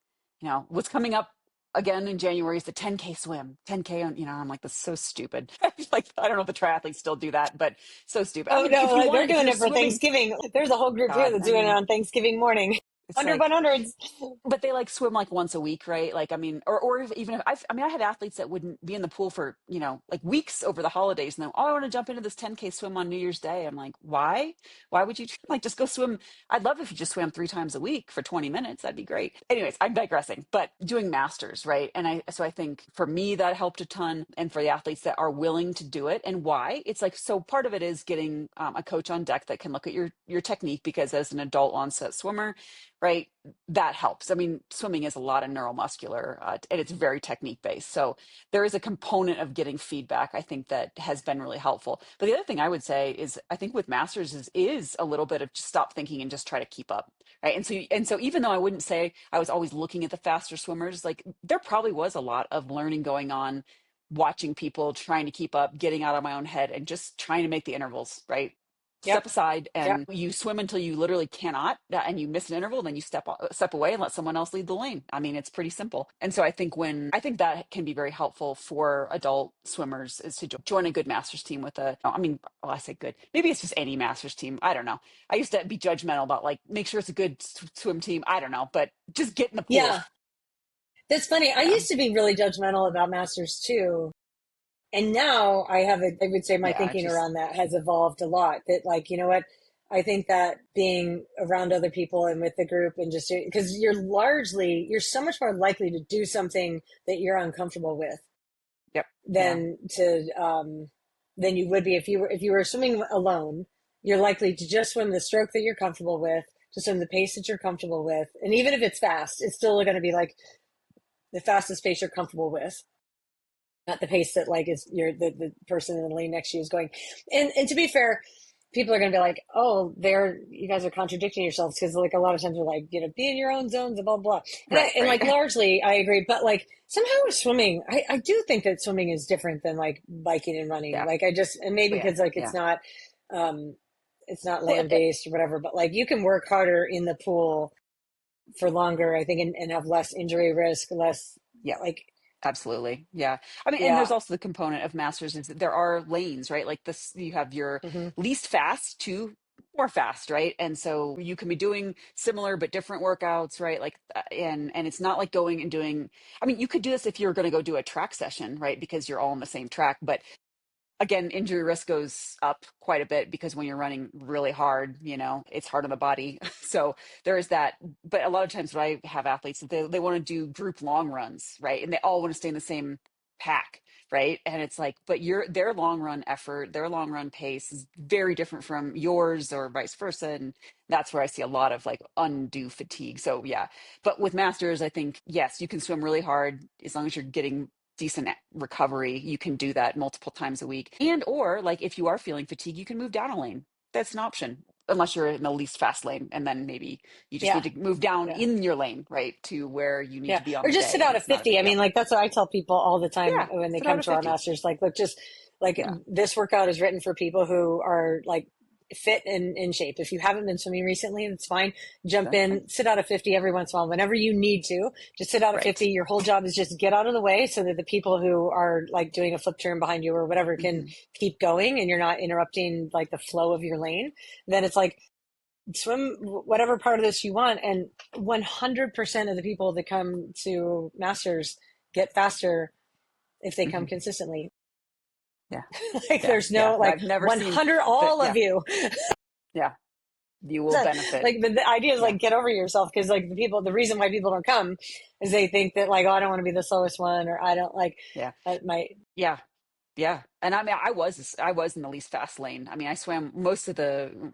what's coming up again in January is the 10K swim, 10K on, I'm like, that's so stupid. Like, I don't know if the triathletes still do that, but so stupid. I Oh mean, no, they're if doing you're it for swimming, Thanksgiving. There's a whole group here God, that's I doing it mean, on Thanksgiving morning. it's Hundred like, one hundreds. but they like swim like once a week, right? Like, I mean, or if, even if I mean, I had athletes that wouldn't be in the pool for, like weeks over the holidays. And then, oh, I want to jump into this 10K swim on New Year's Day. I'm like, why? Why would you like just go swim? I'd love if you just swam 3 times a week for 20 minutes. That'd be great. Anyways, I'm digressing, but doing masters, right? So I think for me, that helped a ton. And for the athletes that are willing to do it and why, it's like, so part of it is getting a coach on deck that can look at your technique, because as an adult onset swimmer, right, that helps. I mean, swimming is a lot of neuromuscular, and it's very technique based. So there is a component of getting feedback, I think, that has been really helpful. But the other thing I would say is, I think with masters is a little bit of just stop thinking and just try to keep up, right? And so even though I wouldn't say I was always looking at the faster swimmers, like there probably was a lot of learning going on watching people, trying to keep up, getting out of my own head, and just trying to make the intervals, right? Yep. Step aside Yep. and you swim until you literally cannot, and you miss an interval, then you step away and let someone else lead the lane. I mean, it's pretty simple. And so I think that can be very helpful for adult swimmers is to join a good masters team with I mean, well, I say good, maybe it's just any masters team. I don't know. I used to be judgmental about like make sure it's a good swim team. I don't know, but just get in the pool. Yeah. That's funny. I Yeah. used to be really judgmental about masters too. And now I would say my Yeah. thinking Just, around that has evolved a lot. That, like, you know what? I think that being around other people and with the group and just because you're so much more likely to do something that you're uncomfortable with yep. Yeah. than than you would be if you were swimming alone. You're likely to just swim the stroke that you're comfortable with, to swim the pace that you're comfortable with, and even if it's fast, it's still going to be like the fastest pace you're comfortable with, not the pace that like is the person in the lane next to you is going. And to be fair, people are going to be like, oh, you guys are contradicting yourselves, because like a lot of times they're like, be in your own zones and blah blah. Right. And Right. like largely I agree, but like somehow with swimming, I do think that swimming is different than like biking and running. yeah. Like I just, and maybe Yeah. because like Yeah. um it's not Well, land based or whatever, but like you can work harder in the pool for longer, I think, and have less injury risk, less yeah. like, Absolutely. Yeah. I mean, and there's yeah. also the component of masters is that there are lanes, right? Like this, you have your Hmm. least fast to more fast, right? And so you can be doing similar but different workouts, right? Like, and it's not like going and doing, I mean, you could do this if you're going to go do a track session, right? Because you're all on the same track, but again, injury risk goes up quite a bit because when you're running really hard, it's hard on the body. So there is that. But a lot of times, when I have athletes, they want to do group long runs, right? And they all want to stay in the same pack, right? And it's like, but their long run effort, their long run pace is very different from yours or vice versa. And that's where I see a lot of like undue fatigue. So yeah. But with masters, I think, yes, you can swim really hard as long as you're getting decent recovery. You can do that multiple times a week. And or like if you are feeling fatigue, you can move down a lane. That's an option. Unless you're in the least fast lane. And then maybe you just need Yeah. to move down Yeah. in your lane, right? To where you need Yeah. to be on Or the just sit day. And out at it's not a 50. big I mean, deal. like, that's what I tell people all the time Yeah. when they Sit out come at to our 50. masters. Like, look, just like Yeah. this workout is written for people who are like fit and in shape. If you haven't been swimming recently, that's fine. Jump That's fine. in, sit out at 50 every once in a while, whenever you need to. Just sit out at Right. 50. Your whole job is just get out of the way so that the people who are like doing a flip turn behind you or whatever can Hmm. keep going and you're not interrupting like the flow of your lane. Then it's like, swim whatever part of this you want, and 100% of the people that come to masters get faster if they come Hmm. consistently. Yeah. Like Yeah. there's Yeah. no like I've never seen 100, that. all of Yeah. you. Yeah. You will benefit. Like the idea is Yeah. like get over yourself, because like the reason why people don't come is they think that like, oh, I don't want to be the slowest one, or I don't like Yeah. my. Yeah. Yeah. And I mean, I was in the least fast lane. I mean, I swam most of the,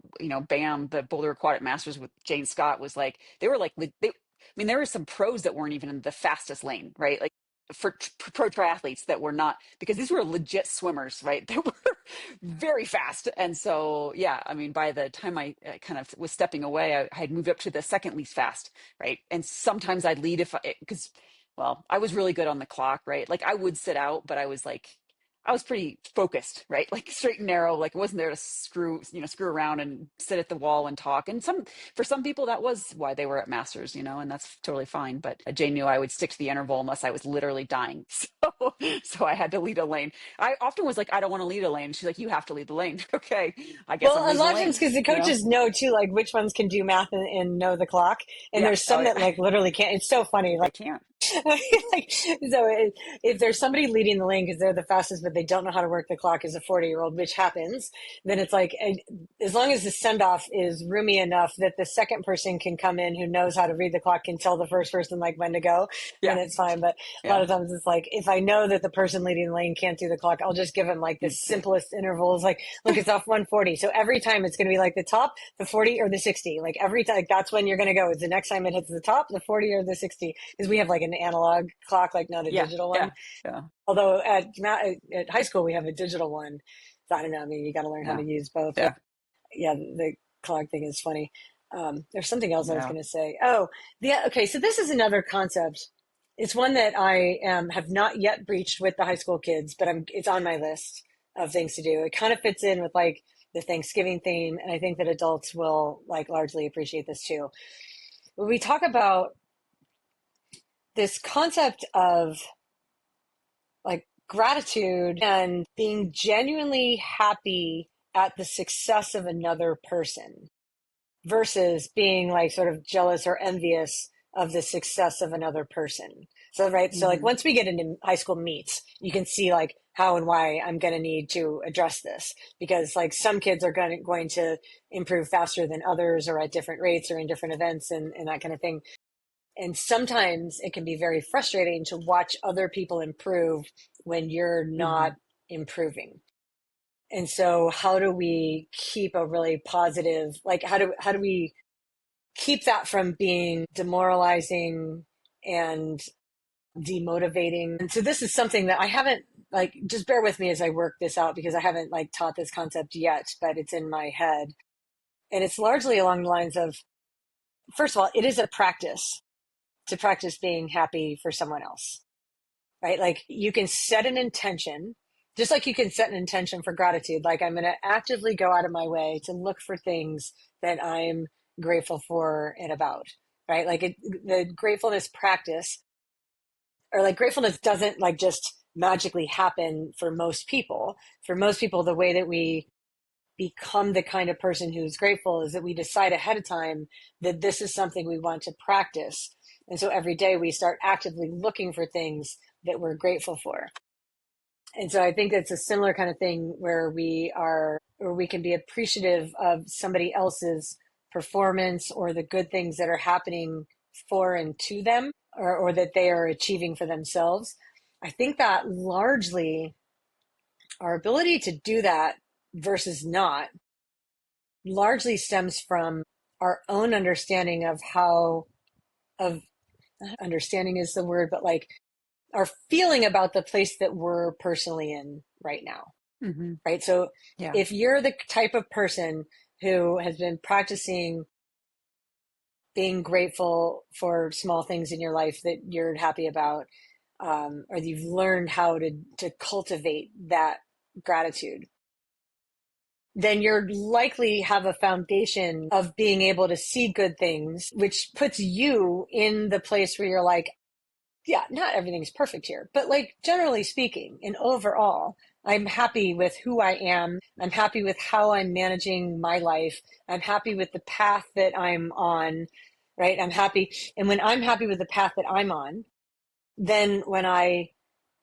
BAM, the Boulder Aquatic Masters with Jane Scott was like, they were like, I mean, there were some pros that weren't even in the fastest lane, right? Like for pro triathletes that were not, because these were legit swimmers, right? They were very fast. And so, yeah, I mean, by the time I kind of was stepping away, I had moved up to the second least fast, right? And sometimes I'd lead because, well, I was really good on the clock, right? Like I would sit out, but I was pretty focused, right? Like straight and narrow. Like I wasn't there to screw around and sit at the wall and talk. And for some people, that was why they were at Masters, and that's totally fine. But Jane knew I would stick to the interval unless I was literally dying. So I had to lead a lane. I often was like, I don't want to lead a lane. She's like, you have to lead the lane. Okay, I guess I'm Well, a leading the lot of times lane. because the coaches know too, like which ones can do math and know the clock, and Yeah. there's Oh some that yeah. like literally can't. It's so funny. They Like, can't. like, so if there's somebody leading the lane because they're the fastest, but they don't know how to work the clock as a 40-year-old, which happens, then it's like, as long as the send off is roomy enough that the second person can come in who knows how to read the clock, can tell the first person like when to go, then Yeah. it's fine. But a lot Yeah. of times it's like, if I know that the person leading the lane can't do the clock, I'll just give them like the simplest intervals. Like, look, it's off 140. So every time it's going to be like the top, the 40 or the 60. Like every time, like, that's when you're going to go. Is the next time it hits the top, the 40 or the 60? Because we have like an analog clock, like not a Yeah. digital one. Yeah. Yeah. Although at high school we have a digital one. So I don't know. I mean, you got to learn how to Yeah. use both. But Yeah. yeah, the clock thing is funny. There's something else I was Yeah. going to say. Oh, okay. So this is another concept It's one that I have not yet breached with the high school kids, but it's on my list of things to do. It kind of fits in with like the Thanksgiving theme, and I think that adults will like largely appreciate this too. When we talk about this concept of like gratitude and being genuinely happy at the success of another person versus being like sort of jealous or envious of the success of another person. So, right. So like Mm-hmm. once we get into high school meets, you can see like how and why I'm going to need to address this, because like some kids are going to improve faster than others or at different rates or in different events and that kind of thing. And sometimes it can be very frustrating to watch other people improve when you're Mm-hmm. not improving. And so how do we keep a really positive, like how do we keep that from being demoralizing and demotivating? And so this is something that I haven't, like, just bear with me as I work this out, because I haven't like taught this concept yet, but it's in my head. And it's largely along the lines of, first of all, it is a practice to practice being happy for someone else, right? Like you can set an intention, just like you can set an intention for gratitude. Like I'm going to actively go out of my way to look for things that I'm grateful for and about, right? Like the gratefulness practice, or like gratefulness doesn't like just magically happen for most people. For most people, the way that we become the kind of person who's grateful is that we decide ahead of time that this is something we want to practice. And so every day we start actively looking for things that we're grateful for. And so I think it's a similar kind of thing where we can be appreciative of somebody else's performance or the good things that are happening for and to them, or that they are achieving for themselves. I think that largely our ability to do that versus not largely stems from our own understanding of of understanding is the word, but like our feeling about the place that we're personally in right now, Mm-hmm. right? So Yeah. if you're the type of person who has been practicing being grateful for small things in your life that you're happy about, or you've learned how to cultivate that gratitude, then you're likely have a foundation of being able to see good things, which puts you in the place where you're like, yeah, not everything's perfect here, but like generally speaking and overall, I'm happy with who I am. I'm happy with how I'm managing my life. I'm happy with the path that I'm on, right? I'm happy. And when I'm happy with the path that I'm on, then when I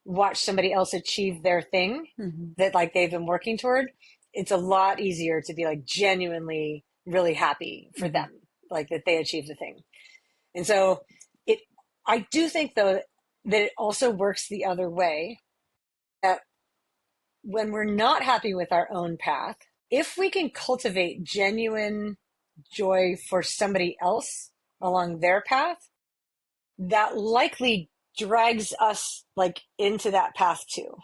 watch somebody else achieve their thing Mm-hmm. that like they've been working toward, it's a lot easier to be like genuinely really happy for Mm-hmm. them, like that they achieved the thing. And so it, I do think though that it also works the other way, that when we're not happy with our own path, if we can cultivate genuine joy for somebody else along their path, that likely drags us like into that path too.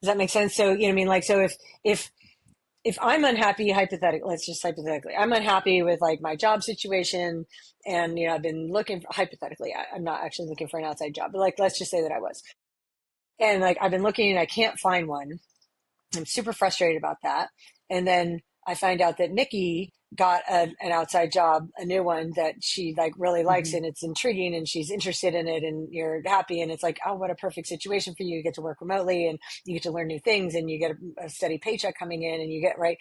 Does that make sense? So, you know what I mean? Like, so if I'm unhappy, hypothetically, let's just hypothetically, I'm unhappy with like my job situation, and you know, I've been looking for, hypothetically, I'm not actually looking for an outside job, but like, let's just say that I was, and like I've been looking and I can't find one. I'm super frustrated about that. And then I find out that Mikki got an outside job, a new one that she like really likes, Mm-hmm. and it's intriguing and she's interested in it and you're happy. And it's like, oh, what a perfect situation for you. You get to work remotely and you get to learn new things and you get a steady paycheck coming in and you get, right.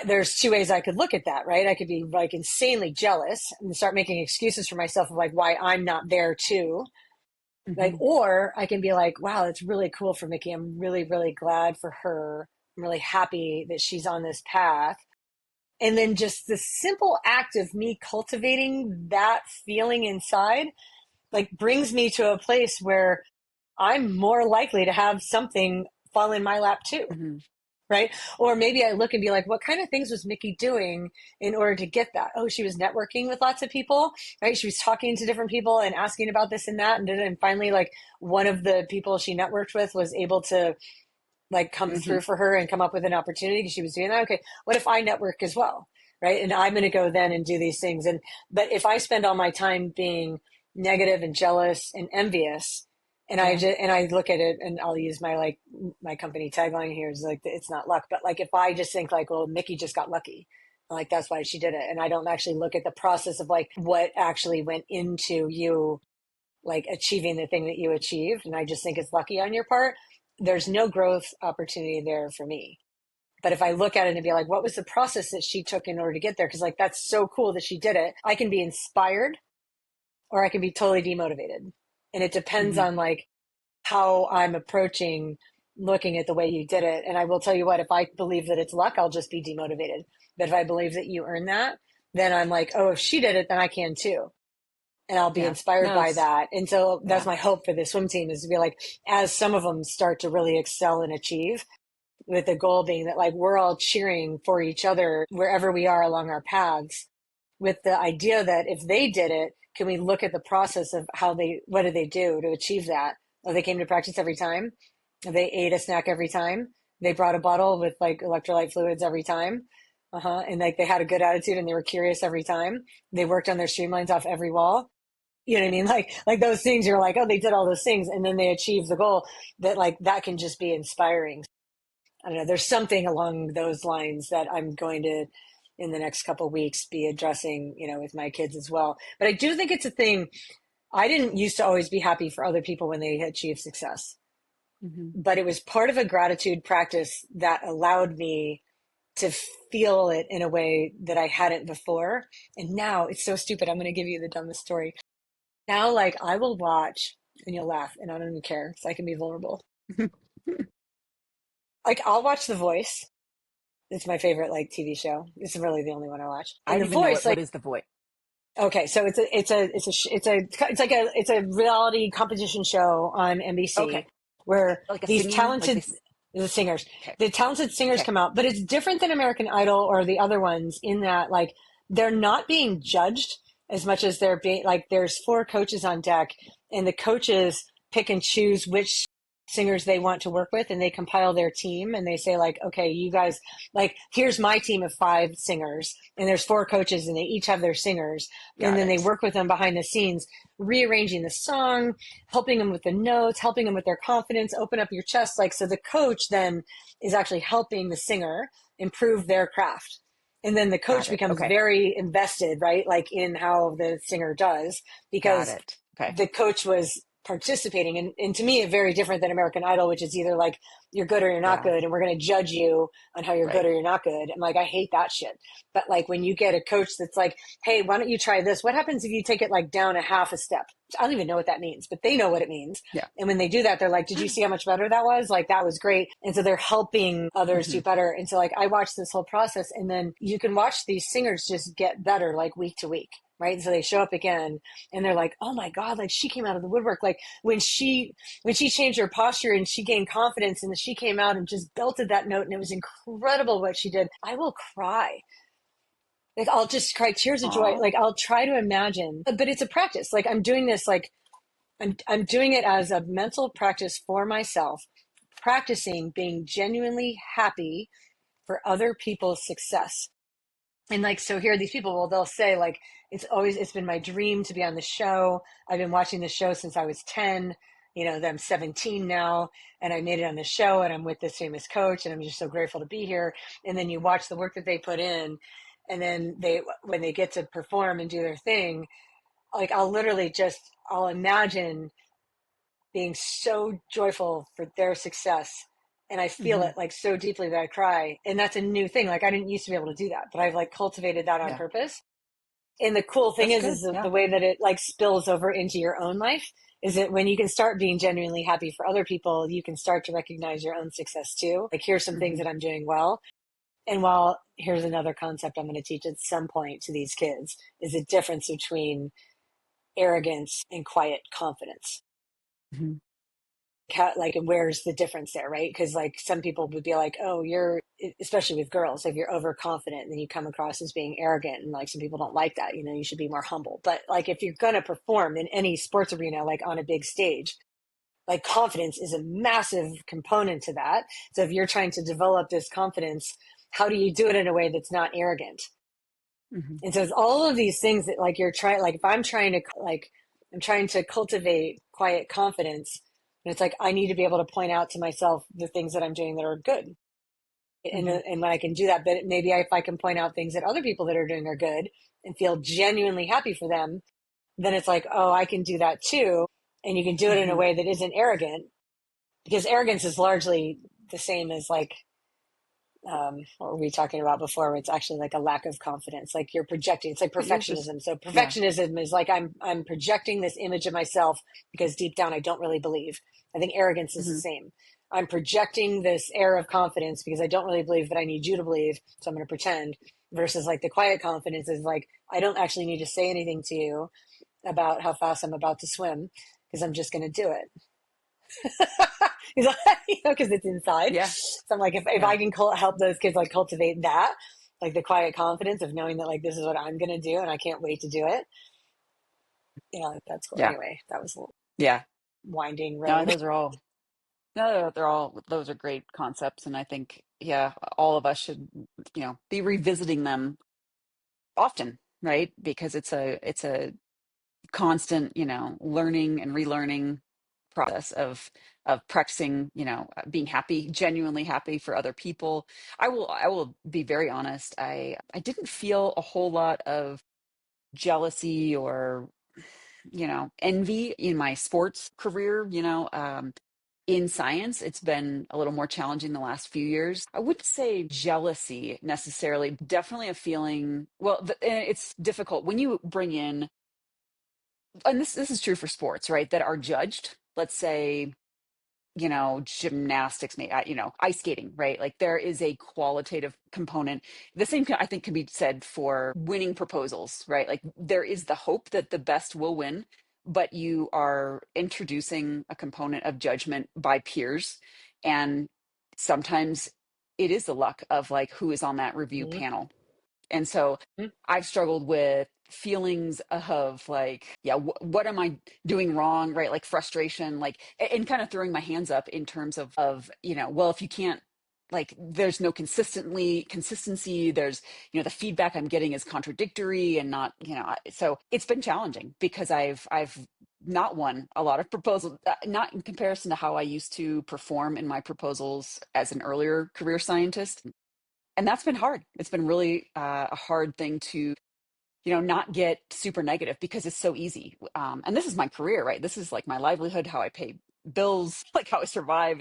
There's two ways I could look at that, right? I could be like insanely jealous and start making excuses for myself of like why I'm not there too. Like, Mm-hmm. or I can be like, wow, that's really cool for Mikki. I'm really, really glad for her. I'm really happy that she's on this path. And then just the simple act of me cultivating that feeling inside, like brings me to a place where I'm more likely to have something fall in my lap too. Mm-hmm. Right. Or maybe I look and be like, what kind of things was Mikki doing in order to get that? Oh, she was networking with lots of people, right? She was talking to different people and asking about this and that. And finally, like one of the people she networked with was able to like come Mm-hmm. through for her and come up with an opportunity because she was doing that. Okay. What if I network as well? Right. And I'm going to go then and do these things. But if I spend all my time being negative and jealous and envious. And Yeah. I look at it, and I'll use my, like, my company tagline here is like, it's not luck, but like, if I just think like, well, Mikki just got lucky, like that's why she did it. And I don't actually look at the process of like what actually went into you like achieving the thing that you achieved. And I just think it's lucky on your part. There's no growth opportunity there for me. But if I look at it and be like, what was the process that she took in order to get there? Because like, that's so cool that she did it. I can be inspired or I can be totally demotivated. And it depends Hmm. on like how I'm approaching looking at the way you did it. And I will tell you what, if I believe that it's luck, I'll just be demotivated. But if I believe that you earned that, then I'm like, oh, if she did it, then I can too. And I'll be Yeah. inspired No, by it's, that. And so that's yeah. my hope for the swim team, is to be like, as some of them start to really excel and achieve, with the goal being that like we're all cheering for each other wherever we are along our paths, with the idea that if they did it, can we look at the process of what did they do to achieve that? Oh, they came to practice every time. They ate a snack every time. They brought a bottle with like electrolyte fluids every time. And like they had a good attitude and they were curious every time. They worked on their streamlines off every wall. You know what I mean? Like those things, you're like, oh, they did all those things and then they achieved the goal. That like that can just be inspiring. I don't know. There's something along those lines that I'm going to, in the next couple of weeks, be addressing, with my kids as well. But I do think it's a thing. I didn't used to always be happy for other people when they achieved success, Hmm. but it was part of a gratitude practice that allowed me to feel it in a way that I hadn't before. And now it's so stupid. I'm going to give you the dumbest story. Now, like, I will watch, and you'll laugh, and I don't even care because I can be vulnerable. Like, I'll watch The Voice. It's my favorite like TV show. It's really the only one I watch. I And don't The even know Voice, what like, is the voice. okay, so it's a reality competition show on NBC Okay. where Like a these singing, like talented this. the singers, Okay. the talented singers Okay. come out, but it's different than American Idol or the other ones in that like they're not being judged as much as they're being like there's four coaches on deck and the coaches pick and choose which singers they want to work with and they compile their team and they say like, okay, you guys, like, here's my team of five singers and there's four coaches and they each have their singers and Got then they it. work with them behind the scenes, rearranging the song, helping them with the notes, helping them with their confidence, open up your chest. Like, so the coach then is actually helping the singer improve their craft. And then the Got coach it. becomes Okay. very invested, right? Like in how the singer does, Got because it. Okay. the coach was participating. And to me, very different than American Idol, which is either like you're good or you're not Yeah. good, and we're going to judge you on how you're good Right. or you're not good. I'm like, I hate that shit. But like when you get a coach that's like, hey, why don't you try this? What happens if you take it like down a half a step? I don't even know what that means, but they know what it means. Yeah. And when they do that, they're like, did you see how much better that was? Like, that was great. And so they're helping others Hmm. do better. And so, like, I watched this whole process, and then you can watch these singers just get better, like, week to week. Right. And so they show up again and they're like, oh my God, like she came out of the woodwork. Like when she changed her posture and she gained confidence and she came out and just belted that note and it was incredible what she did. I will cry. Like I'll just cry tears of joy. Aw. Like I'll try to imagine, but it's a practice. Like I'm doing this, like I'm doing it as a mental practice for myself, practicing being genuinely happy for other people's success. And like, so here are these people, well, they'll say like, it's been my dream to be on the show. I've been watching the show since I was 10, that I'm 17 now and I made it on the show and I'm with this famous coach and I'm just so grateful to be here. And then you watch the work that they put in. And then when they get to perform and do their thing, like I'll imagine being so joyful for their success. And I feel Hmm. it like so deeply that I cry. And that's a new thing. Like I didn't used to be able to do that, but I've like cultivated that on Yeah. purpose. And the cool thing That's is good. the Yeah. way that it like spills over into your own life is that when you can start being genuinely happy for other people, you can start to recognize your own success too. Like here's some things Hmm. that I'm doing well. And while here's another concept I'm going to teach at some point to these kids is the difference between arrogance and quiet confidence. Hmm. Like, and where's the difference there, right? Because like some people would be like, oh, you're, especially with girls, if you're overconfident and then you come across as being arrogant, and like some people don't like that, you should be more humble. But like if you're gonna perform in any sports arena, like on a big stage, like confidence is a massive component to that. So if you're trying to develop this confidence, how do you do it in a way that's not arrogant? Hmm. And so it's all of these things that like you're trying, like if I'm trying to like I'm trying to cultivate quiet confidence. And it's like, I need to be able to point out to myself the things that I'm doing that are good. Hmm. And when I can do that, but maybe if I can point out things that other people that are doing are good and feel genuinely happy for them, then it's like, oh, I can do that too. And you can do it in a Hmm. way that isn't arrogant, because arrogance is largely the same as like, what were we talking about before? Where it's actually like a lack of confidence, like you're projecting. It's like It is just, perfectionism. So yeah. perfectionism is like I'm projecting this image of myself because deep down I don't really believe. I think arrogance is the Hmm. same. I'm projecting this air of confidence because I don't really believe, but I need you to believe, so I'm going to pretend. Versus like the quiet confidence is like, I don't actually need to say anything to you about how fast I'm about to swim because I'm just going to do it. Because it's inside. Yeah. So I'm like, if Yeah. I can help those kids like cultivate that, like the quiet confidence of knowing that like this is what I'm gonna do and I can't wait to do it. That's cool. Yeah. Anyway, that was a little Yeah. winding No, road. those are all, no, they're all, those are great concepts. And I think, yeah, all of us should, be revisiting them often, right? Because it's a constant, learning and relearning process of practicing, being happy, genuinely happy for other people. I will be very honest. I didn't feel a whole lot of jealousy or, envy in my sports career, in science, it's been a little more challenging the last few years. I wouldn't say jealousy necessarily, definitely a feeling. Well, it's difficult when you bring in, and this is true for sports, right? That are judged. Let's say, gymnastics, ice skating, right? Like there is a qualitative component. The same, I think, can be said for winning proposals, right? Like there is the hope that the best will win, but you are introducing a component of judgment by peers. And sometimes it is the luck of like who is on that review Mm-hmm. panel. And so I've struggled with feelings of like, yeah, what am I doing wrong? Right. Like frustration, like, and kind of throwing my hands up in terms of, well, if you can't, like, there's no consistency. There's, the feedback I'm getting is contradictory and not, so it's been challenging because I've not won a lot of proposals, not in comparison to how I used to perform in my proposals as an earlier career scientist, and that's been hard. It's been really a hard thing to, not get super negative because it's so easy. And this is my career, right? This is like my livelihood, how I pay bills, like how I survive.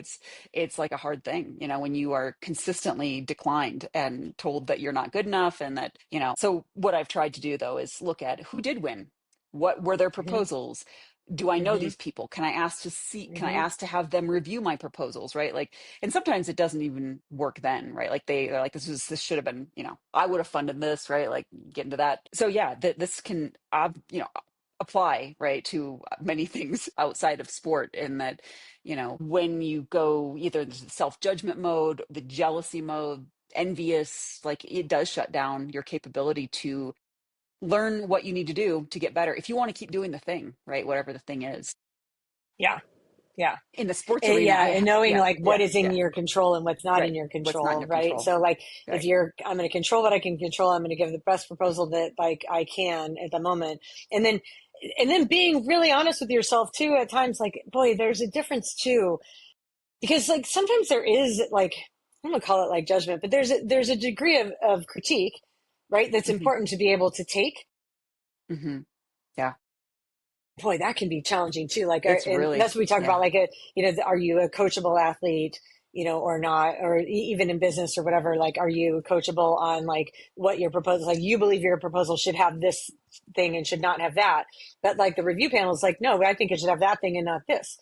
It's like a hard thing, when you are consistently declined and told that you're not good enough, and that, so what I've tried to do though is look at who did win. What were their Mm-hmm. proposals? Do I know Mm-hmm. these people? Can I Mm-hmm. ask to have them review my proposals, right? Like, and sometimes it doesn't even work then, right? Like they're like, this should have been, I would have funded this, right? Like get into that. So yeah, this can, apply, right, to many things outside of sport, in that, when you go either the self-judgment mode, the jealousy mode, envious, like it does shut down your capability to learn what you need to do to get better if you want to keep doing the thing, right? Whatever the thing is. Yeah. Yeah. In the sports arena, Yeah, and knowing yeah, like what yeah, is in yeah, your control and what's not in right. your What's not in control, your right? control, So like if right? I'm going to control what I can control, I'm going to give the best proposal that like I can at the moment. And then being really honest with yourself too at times, like, boy, there's a difference too, because like sometimes there is like, I'm going to call it like judgment, but there's a degree of critique, right? That's Hmm. important to be able to take. Hmm. Yeah, Boy, that can be challenging too. Like, it's and really, that's what we talk about. yeah. Like, are you a coachable athlete, or not, or even in business or whatever? Like, are you coachable on like what your proposal? Like, you believe your proposal should have this thing and should not have that, but like the review panel is like, no, I think it should have that thing and not this,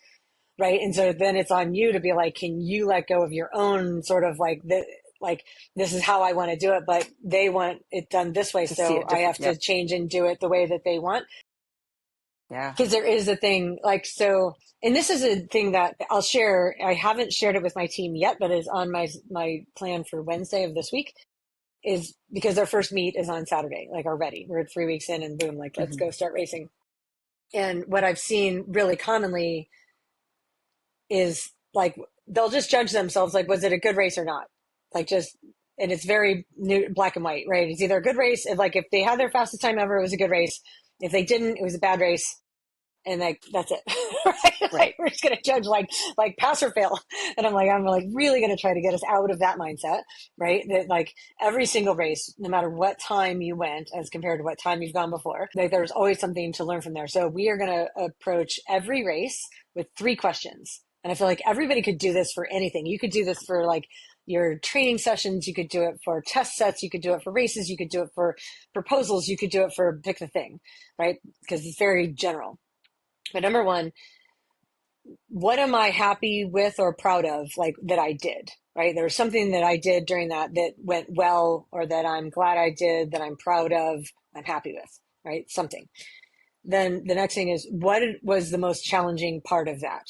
right? And so then it's on you to be like, can you let go of your own sort of like the like this is how I want to do it, but they want it done this way, To see so it I different, have to yep, change and do it the way that they want. yeah. Because there is a thing like so, and this is a thing that I'll share. I haven't shared it with my team yet, but is on my plan for Wednesday of this week. Is because their first meet is on Saturday, like already. We're 3 weeks in, and boom, like let's Hmm. go start racing. And what I've seen really commonly is like they'll just judge themselves, like was it a good race or not, like just. And it's very new, black and white, right? It's either a good race, if like if they had their fastest time ever, it was a good race. If they didn't, it was a bad race. and like that's it. Right? Like Right. we're just gonna judge like pass or fail. And I'm like really gonna try to get us out of that mindset, right? That like every single race, no matter what time you went as compared to what time you've gone before, like there's always something to learn from there. So we are gonna approach every race with 3 questions. And I feel like everybody could do this for anything. You could do this for like your training sessions, you could do it for test sets, you could do it for races, you could do it for proposals, you could do it for pick the thing, right? Because it's very general. But number one, what am I happy with or proud of, like that I did, right? There was something that I did during that went well, or that I'm glad I did, that I'm proud of, I'm happy with, right? Something. Then the next thing is, what was the most challenging part of that,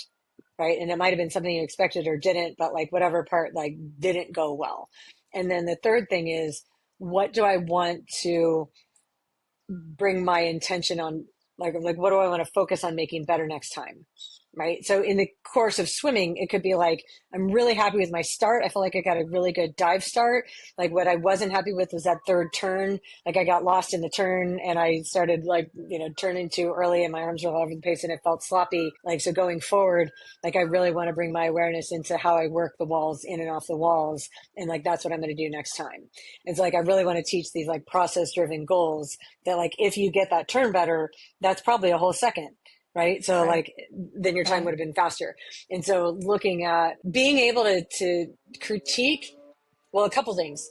right? And it might have been something you expected or didn't, but like whatever part like didn't go well. And then the third thing is, what do I want to bring my intention on, like what do I want to focus on making better next time, right? So in the course of swimming, it could be like, I'm really happy with my start. I feel like I got a really good dive start. Like what I wasn't happy with was that third turn. Like I got lost in the turn and I started like, turning too early and my arms were all over the place and it felt sloppy. Like, so going forward, like I really want to bring my awareness into how I work the walls in and off the walls. And like, that's what I'm going to do next time. It's like, I really want to teach these like process driven goals that like, if you get that turn better, that's probably a whole second, right? So Right. like then your time would Right. have been faster. And so looking at being able to critique, well, a couple things.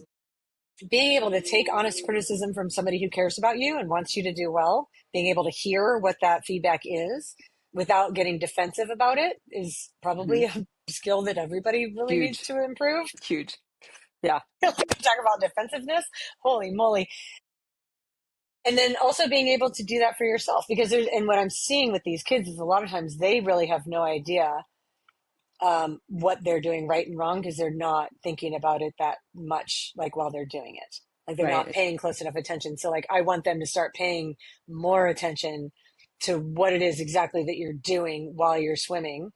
Being able to take honest criticism from somebody who cares about you and wants you to do well, being able to hear what that feedback is without getting defensive about it is Hmm. probably a skill that everybody really needs Huge. to improve. Huge. Yeah. Talk about defensiveness. Holy moly. And then also being able to do that for yourself, because and what I'm seeing with these kids is a lot of times they really have no idea what they're doing right and wrong, because they're not thinking about it that much, like while they're doing it, like they're not Right. paying close enough attention. So like I want them to start paying more attention to what it is exactly that you're doing while you're swimming,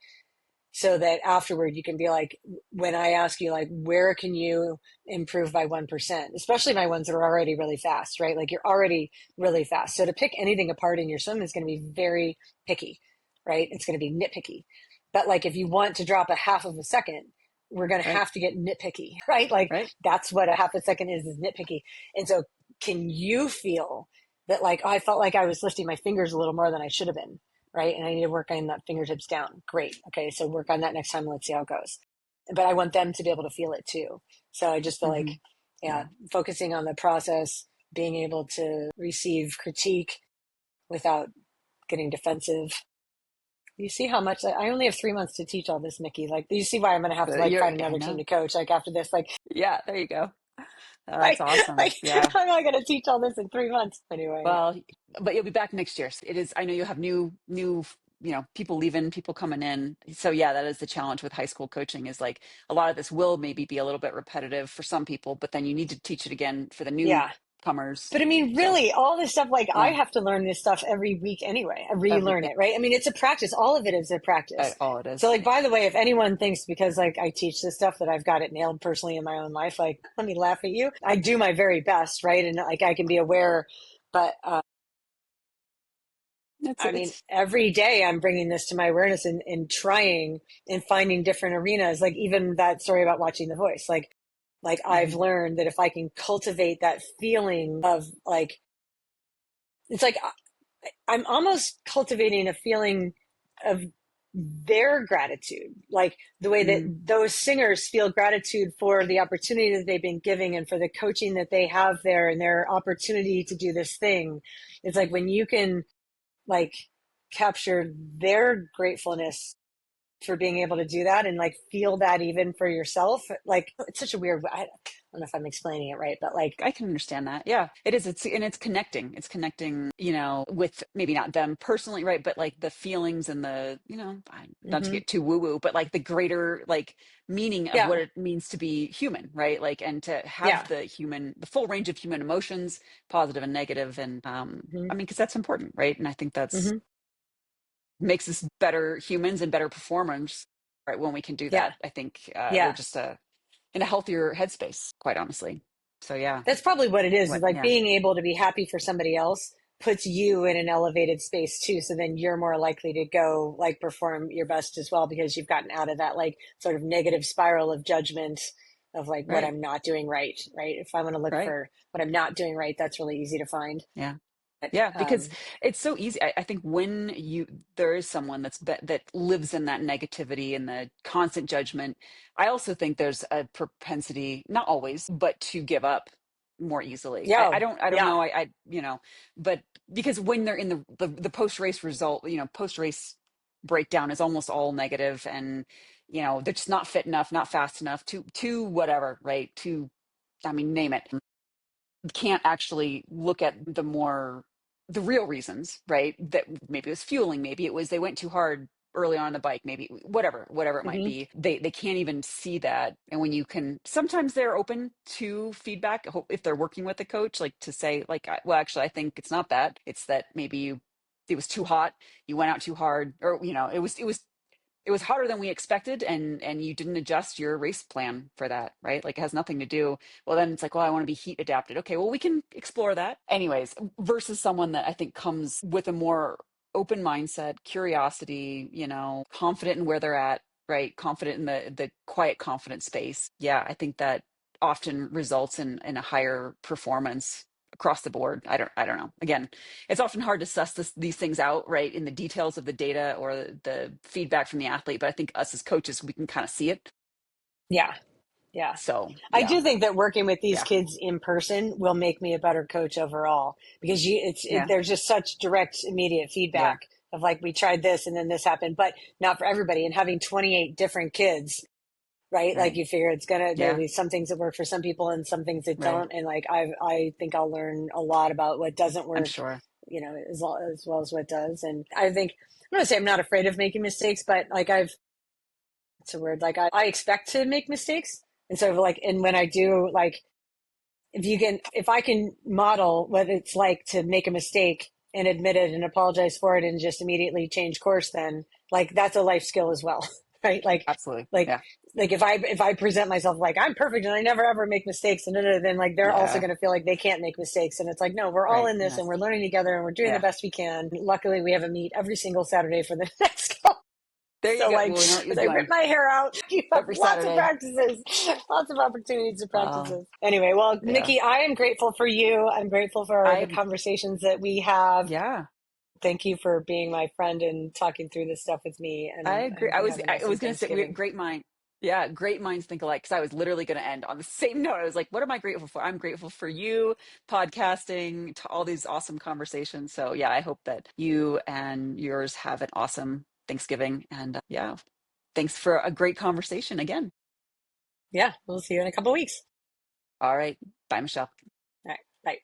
so that afterward you can be like, when I ask you like, where can you improve by 1%, especially my ones that are already really fast, right? Like you're already really fast, so to pick anything apart in your swim is going to be very picky, right? It's going to be nitpicky. But like if you want to drop a half of a second, we're going to Right. have to get nitpicky. Right? Like Right. that's what a half a second is nitpicky. And so can you feel that like, oh, I felt like I was lifting my fingers a little more than I should have been, right? And I need to work on that fingertips down. Great. Okay. So work on that next time. Let's see how it goes. But I want them to be able to feel it too. So I just feel like, Hmm. yeah, Yeah. focusing on the process, being able to receive critique without getting defensive. You see how much I only have 3 months to teach all this, Mikki. Like, you see why I'm going to have to like You're, find I another team know. to coach. Like after this, like, Yeah. There you go. Oh, that's like, awesome. like, Yeah. how am I going to teach all this in 3 months? Anyway, Well, but you'll be back next year. It is, I know you have new, people leaving, people coming in. So yeah, that is the challenge with high school coaching is like a lot of this will maybe be a little bit repetitive for some people, but then you need to teach it again for the yeah. newcomers. But I mean, So really, all this stuff, like I yeah, have to learn this stuff every week anyway. I relearn everything, it, right? I mean, it's a practice. All of it is a practice. all it So, is. like, by the way, if anyone thinks because like I teach this stuff that I've got it nailed personally in my own life, like, let me laugh at you. I do my very best, right? And like I can be aware, but I mean, It's every day I'm bringing this to my awareness and trying and finding different arenas. Like even that story about watching The Voice, like I've mhm. learned that if I can cultivate that feeling of like, it's like I'm almost cultivating a feeling of their gratitude, like the way that Mm, those singers feel gratitude for the opportunity that they've been giving and for the coaching that they have there and their opportunity to do this thing. It's like when you can like capture their gratefulness for being able to do that and like feel that even for yourself, like it's such a weird, I don't know if I'm explaining it right, but like, I can understand that. Yeah, it is. It's connecting. It's connecting, with maybe not them personally, right? But like the feelings and not to mm-hmm, get too woo woo, but like the greater like meaning of what yeah, it means to be human, right? Like, and to have yeah, the full range of human emotions, positive and negative. And mm-hmm, I mean, because that's important, right? And I think that's mm-hmm, makes us better humans and better performers, right? When we can do yeah, that, I think we're yeah. just in a healthier headspace, quite honestly. So yeah. That's probably what it is What? like Yeah. being able to be happy for somebody else puts you in an elevated space too. So then you're more likely to go like perform your best as well because you've gotten out of that like sort of negative spiral of judgment of like what Right. I'm not doing right, right? If I want to look Right. for what I'm not doing right, that's really easy to find. Yeah. But, Yeah, because it's so easy. I think when there is someone that lives in that negativity and the constant judgment, I also think there's a propensity, not always, but to give up more easily. yeah, I don't yeah. know. But because when they're in the post race result, post race breakdown is almost all negative, and they're just not fit enough, not fast enough to whatever, right? I mean, name it. Can't actually look at the real reasons, right? That maybe it was fueling, maybe it was they went too hard early on the bike, maybe whatever it might Hmm. be. They can't even see that. And when you can, sometimes they're open to feedback if they're working with a coach, like to say, like, well, actually, I think it's not that. It's that maybe it was too hot, you went out too hard, or it was hotter than we expected, and you didn't adjust your race plan for that, right? Like, it has nothing to do. Well, then it's like, well, I want to be heat adapted. Okay, well, we can explore that anyways, versus someone that I think comes with a more open mindset, curiosity, confident in where they're at, right? Confident in the quiet confident space. Yeah, I think that often results in a higher performance across the board. I don't know. Again, it's often hard to suss these things out, right, in the details of the data or the feedback from the athlete. But I think us as coaches, we can kind of see it. Yeah. Yeah. So I yeah, do think that working with these yeah, kids in person will make me a better coach overall because yeah, there's just such direct, immediate yeah, feedback of like, we tried this and then this happened, but not for everybody. And having 28 different kids, right? Like right, you figure there'll yeah, be some things that work for some people and some things that right. don't. And like, I think I'll learn a lot about what doesn't I'm work, sure. as well as what does. And I think, I'm going to say I'm not afraid of making mistakes, but like it's a word, like I expect to make mistakes. And so like, and when I do, like, if I can model what it's like to make a mistake and admit it and apologize for it and just immediately change course, then like that's a life skill as well. Right? Absolutely. Like, Yeah, if I present myself like I'm perfect and I never ever make mistakes, and then like they're also yeah, going to feel like they can't make mistakes, and it's like, no, we're all right. in this Yeah, and we're learning together and we're doing the yeah. best we can. Luckily, we have a meet every single Saturday for the next couple. There you So go. like, Well, we know what you're as I rip doing my hair out, you have every lots of Saturday. practices, lots of opportunities to Uh, practices. Anyway, well, yeah. Mikki, I am grateful for you. I'm grateful for the I conversations that we have. Yeah. Thank you for being my friend and talking through this stuff with me. I And I agree. hope you have an I awesome was going to say we Thanksgiving. great mind. Yeah, great minds think alike. Because I was literally going to end on the same note. I was like, "What am I grateful for?" I'm grateful for you, podcasting, to all these awesome conversations. So yeah, I hope that you and yours have an awesome Thanksgiving. And yeah, thanks for a great conversation again. Yeah, we'll see you in a couple weeks. All right, bye, Michelle. All right, bye.